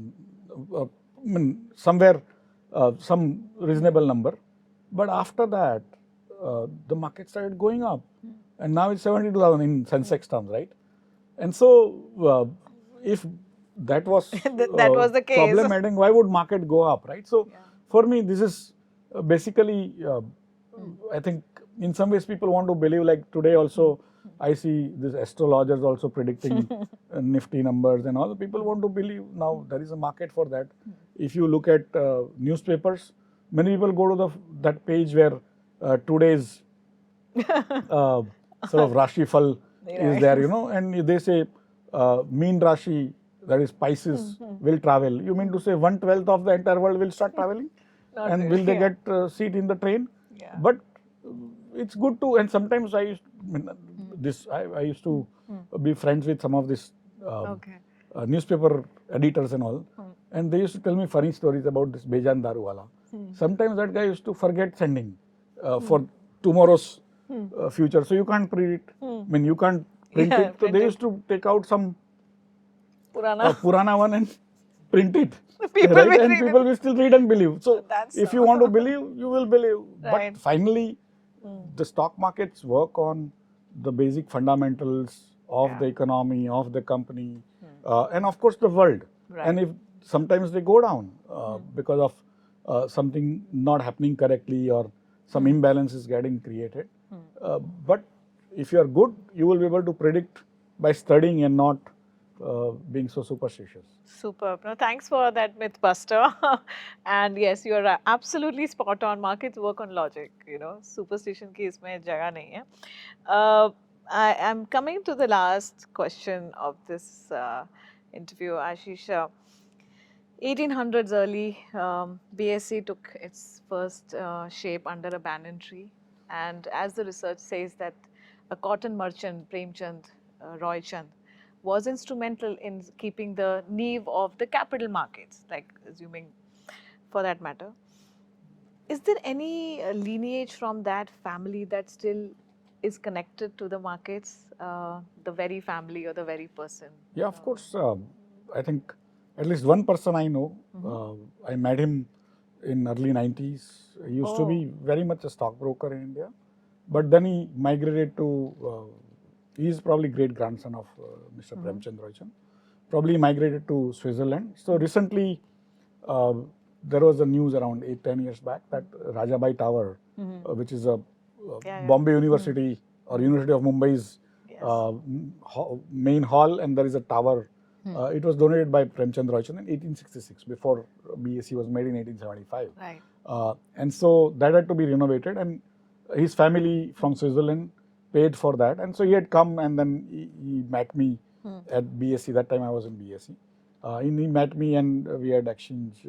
mean, somewhere some reasonable number. But after that, the market started going up, and now it's 72,000 in Sensex terms, right? And so if that was That was the case. problematic, why would market go up, right? So for me, this is basically, I think in some ways people want to believe, like today also, I see these astrologers also predicting nifty numbers and all. People want to believe now there is a market for that. If you look at newspapers, many people go to that page where today's sort of Rashi Fal is there, you know, and they say mean Rashi, that is Pisces, will travel. You mean to say 1/12 of the entire world will start traveling? Not And really, will they yeah. get seat in the train? Yeah. But it's good to, and sometimes I used to be friends with some of these Okay. newspaper editors and all, and they used to tell me funny stories about this Bejan Daru wala. Sometimes that guy used to forget sending for tomorrow's future, so you can't predict. I mean, you can't print Yeah, it. So they used to take out some Purana one and print it, People right? will And read it. people will still read and believe. So That's if so. you want to believe, you will believe. Right. But finally, the stock markets work on the basic fundamentals of Yeah. the economy, of the company, and of course the world. Right. And if sometimes they go down because of something not happening correctly or some imbalance is getting created. But if you are good, you will be able to predict by studying and not being so superstitious. Superb. No, thanks for that myth buster. And yes, you are absolutely spot on. Markets work on logic. Superstition की इसमें जगह नहीं है. I am coming to the last question of this interview, Ashish. 1800s early, BSE took its first shape under a banyan tree, and as the research says that a cotton merchant, Premchand, Roy Chand, was instrumental in keeping the nave of the capital markets, like assuming for that matter. Is there any lineage from that family that still is connected to the markets, the very family or the very person? Yeah, of course. I think at least one person I know, I met him in early 90s. He used to be very much a stockbroker in India, but then he migrated to, he is probably great grandson of Mr. Premchand Roychand, probably migrated to Switzerland. So recently, there was a news around 8-10 years back that Rajabai Tower, which is a Bombay University or University of Mumbai's main hall, and there is a tower. It was donated by Premchand Roychand in 1866, before BSE was made in 1875. Right. And so that had to be renovated, and his family from Switzerland paid for that. And so he had come, and then he met me at BSE. That time I was in BSE. He met me, and we had exchange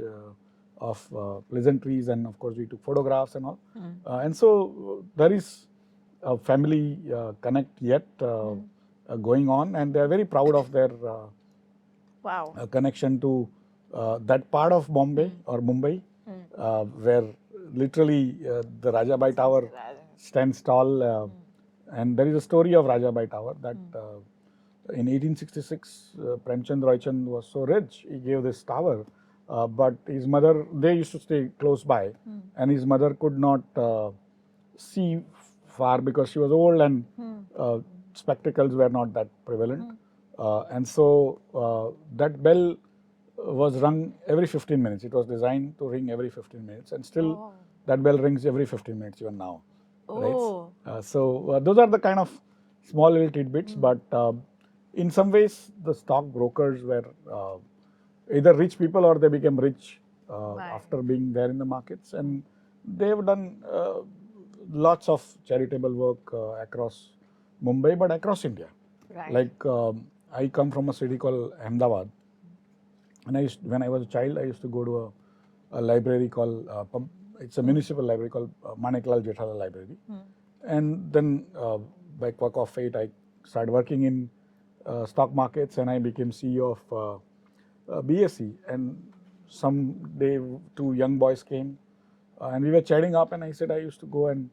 of pleasantries, and of course we took photographs and all. And so there is a family connect yet going on, and they are very proud of their connection to that part of Bombay or Mumbai, where literally the Rajabai Tower stands tall. And there is a story of Rajabai Tower that in 1866, Premchand Roychand was so rich, he gave this tower. But his mother, they used to stay close by, and his mother could not see far because she was old, and spectacles were not that prevalent. And so that bell was rung every 15 minutes. It was designed to ring every 15 minutes, and still that bell rings every 15 minutes even now. Right? So those are the kind of small little tidbits, but in some ways the stock brokers were either rich people or they became rich after being there in the markets, and they have done lots of charitable work across Mumbai, but across India. Right. Like I come from a city called Ahmedabad, and when I was a child, I used to go to a library called it's a municipal library called Maneklal Jethala Library, and then by quirk of fate, I started working in stock markets, and I became CEO of BSE. And some day, two young boys came, and we were chatting up, and I said I used to go and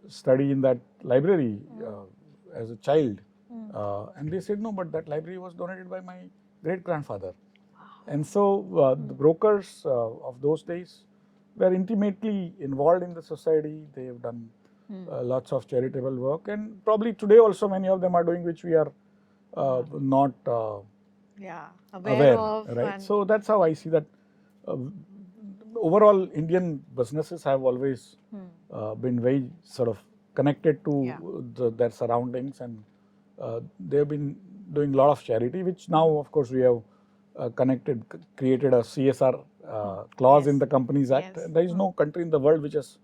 study in that library as a child. And they said, no, but that library was donated by my great grandfather. And so the brokers of those days were intimately involved in the society. They have done lots of charitable work, and probably today also many of them are doing, which we are not aware of. Right? So that's how I see that. Overall, Indian businesses have always been very sort of connected to their surroundings, and they have been doing a lot of charity, which now, of course, we have created a CSR clause in the Companies Act. There is no country in the world which has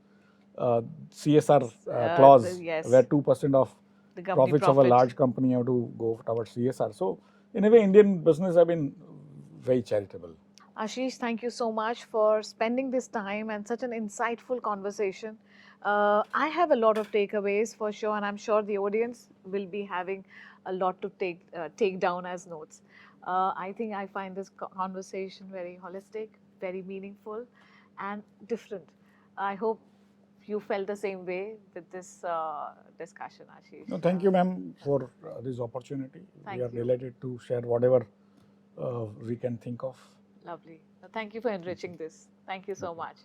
CSR clause where 2% of profits of a large company have to go towards CSR. So, in a way, Indian business have been very charitable. Ashish, thank you so much for spending this time and such an insightful conversation. I have a lot of takeaways for sure, and I'm sure the audience will be having a lot to take down as notes. I think I find this conversation very holistic, very meaningful, and different. I hope you felt the same way with this discussion, Ashish. No, thank you, ma'am, for this opportunity. Thank We are you. delighted to share whatever we can think of. Lovely. Thank you for enriching this. Thank you so much.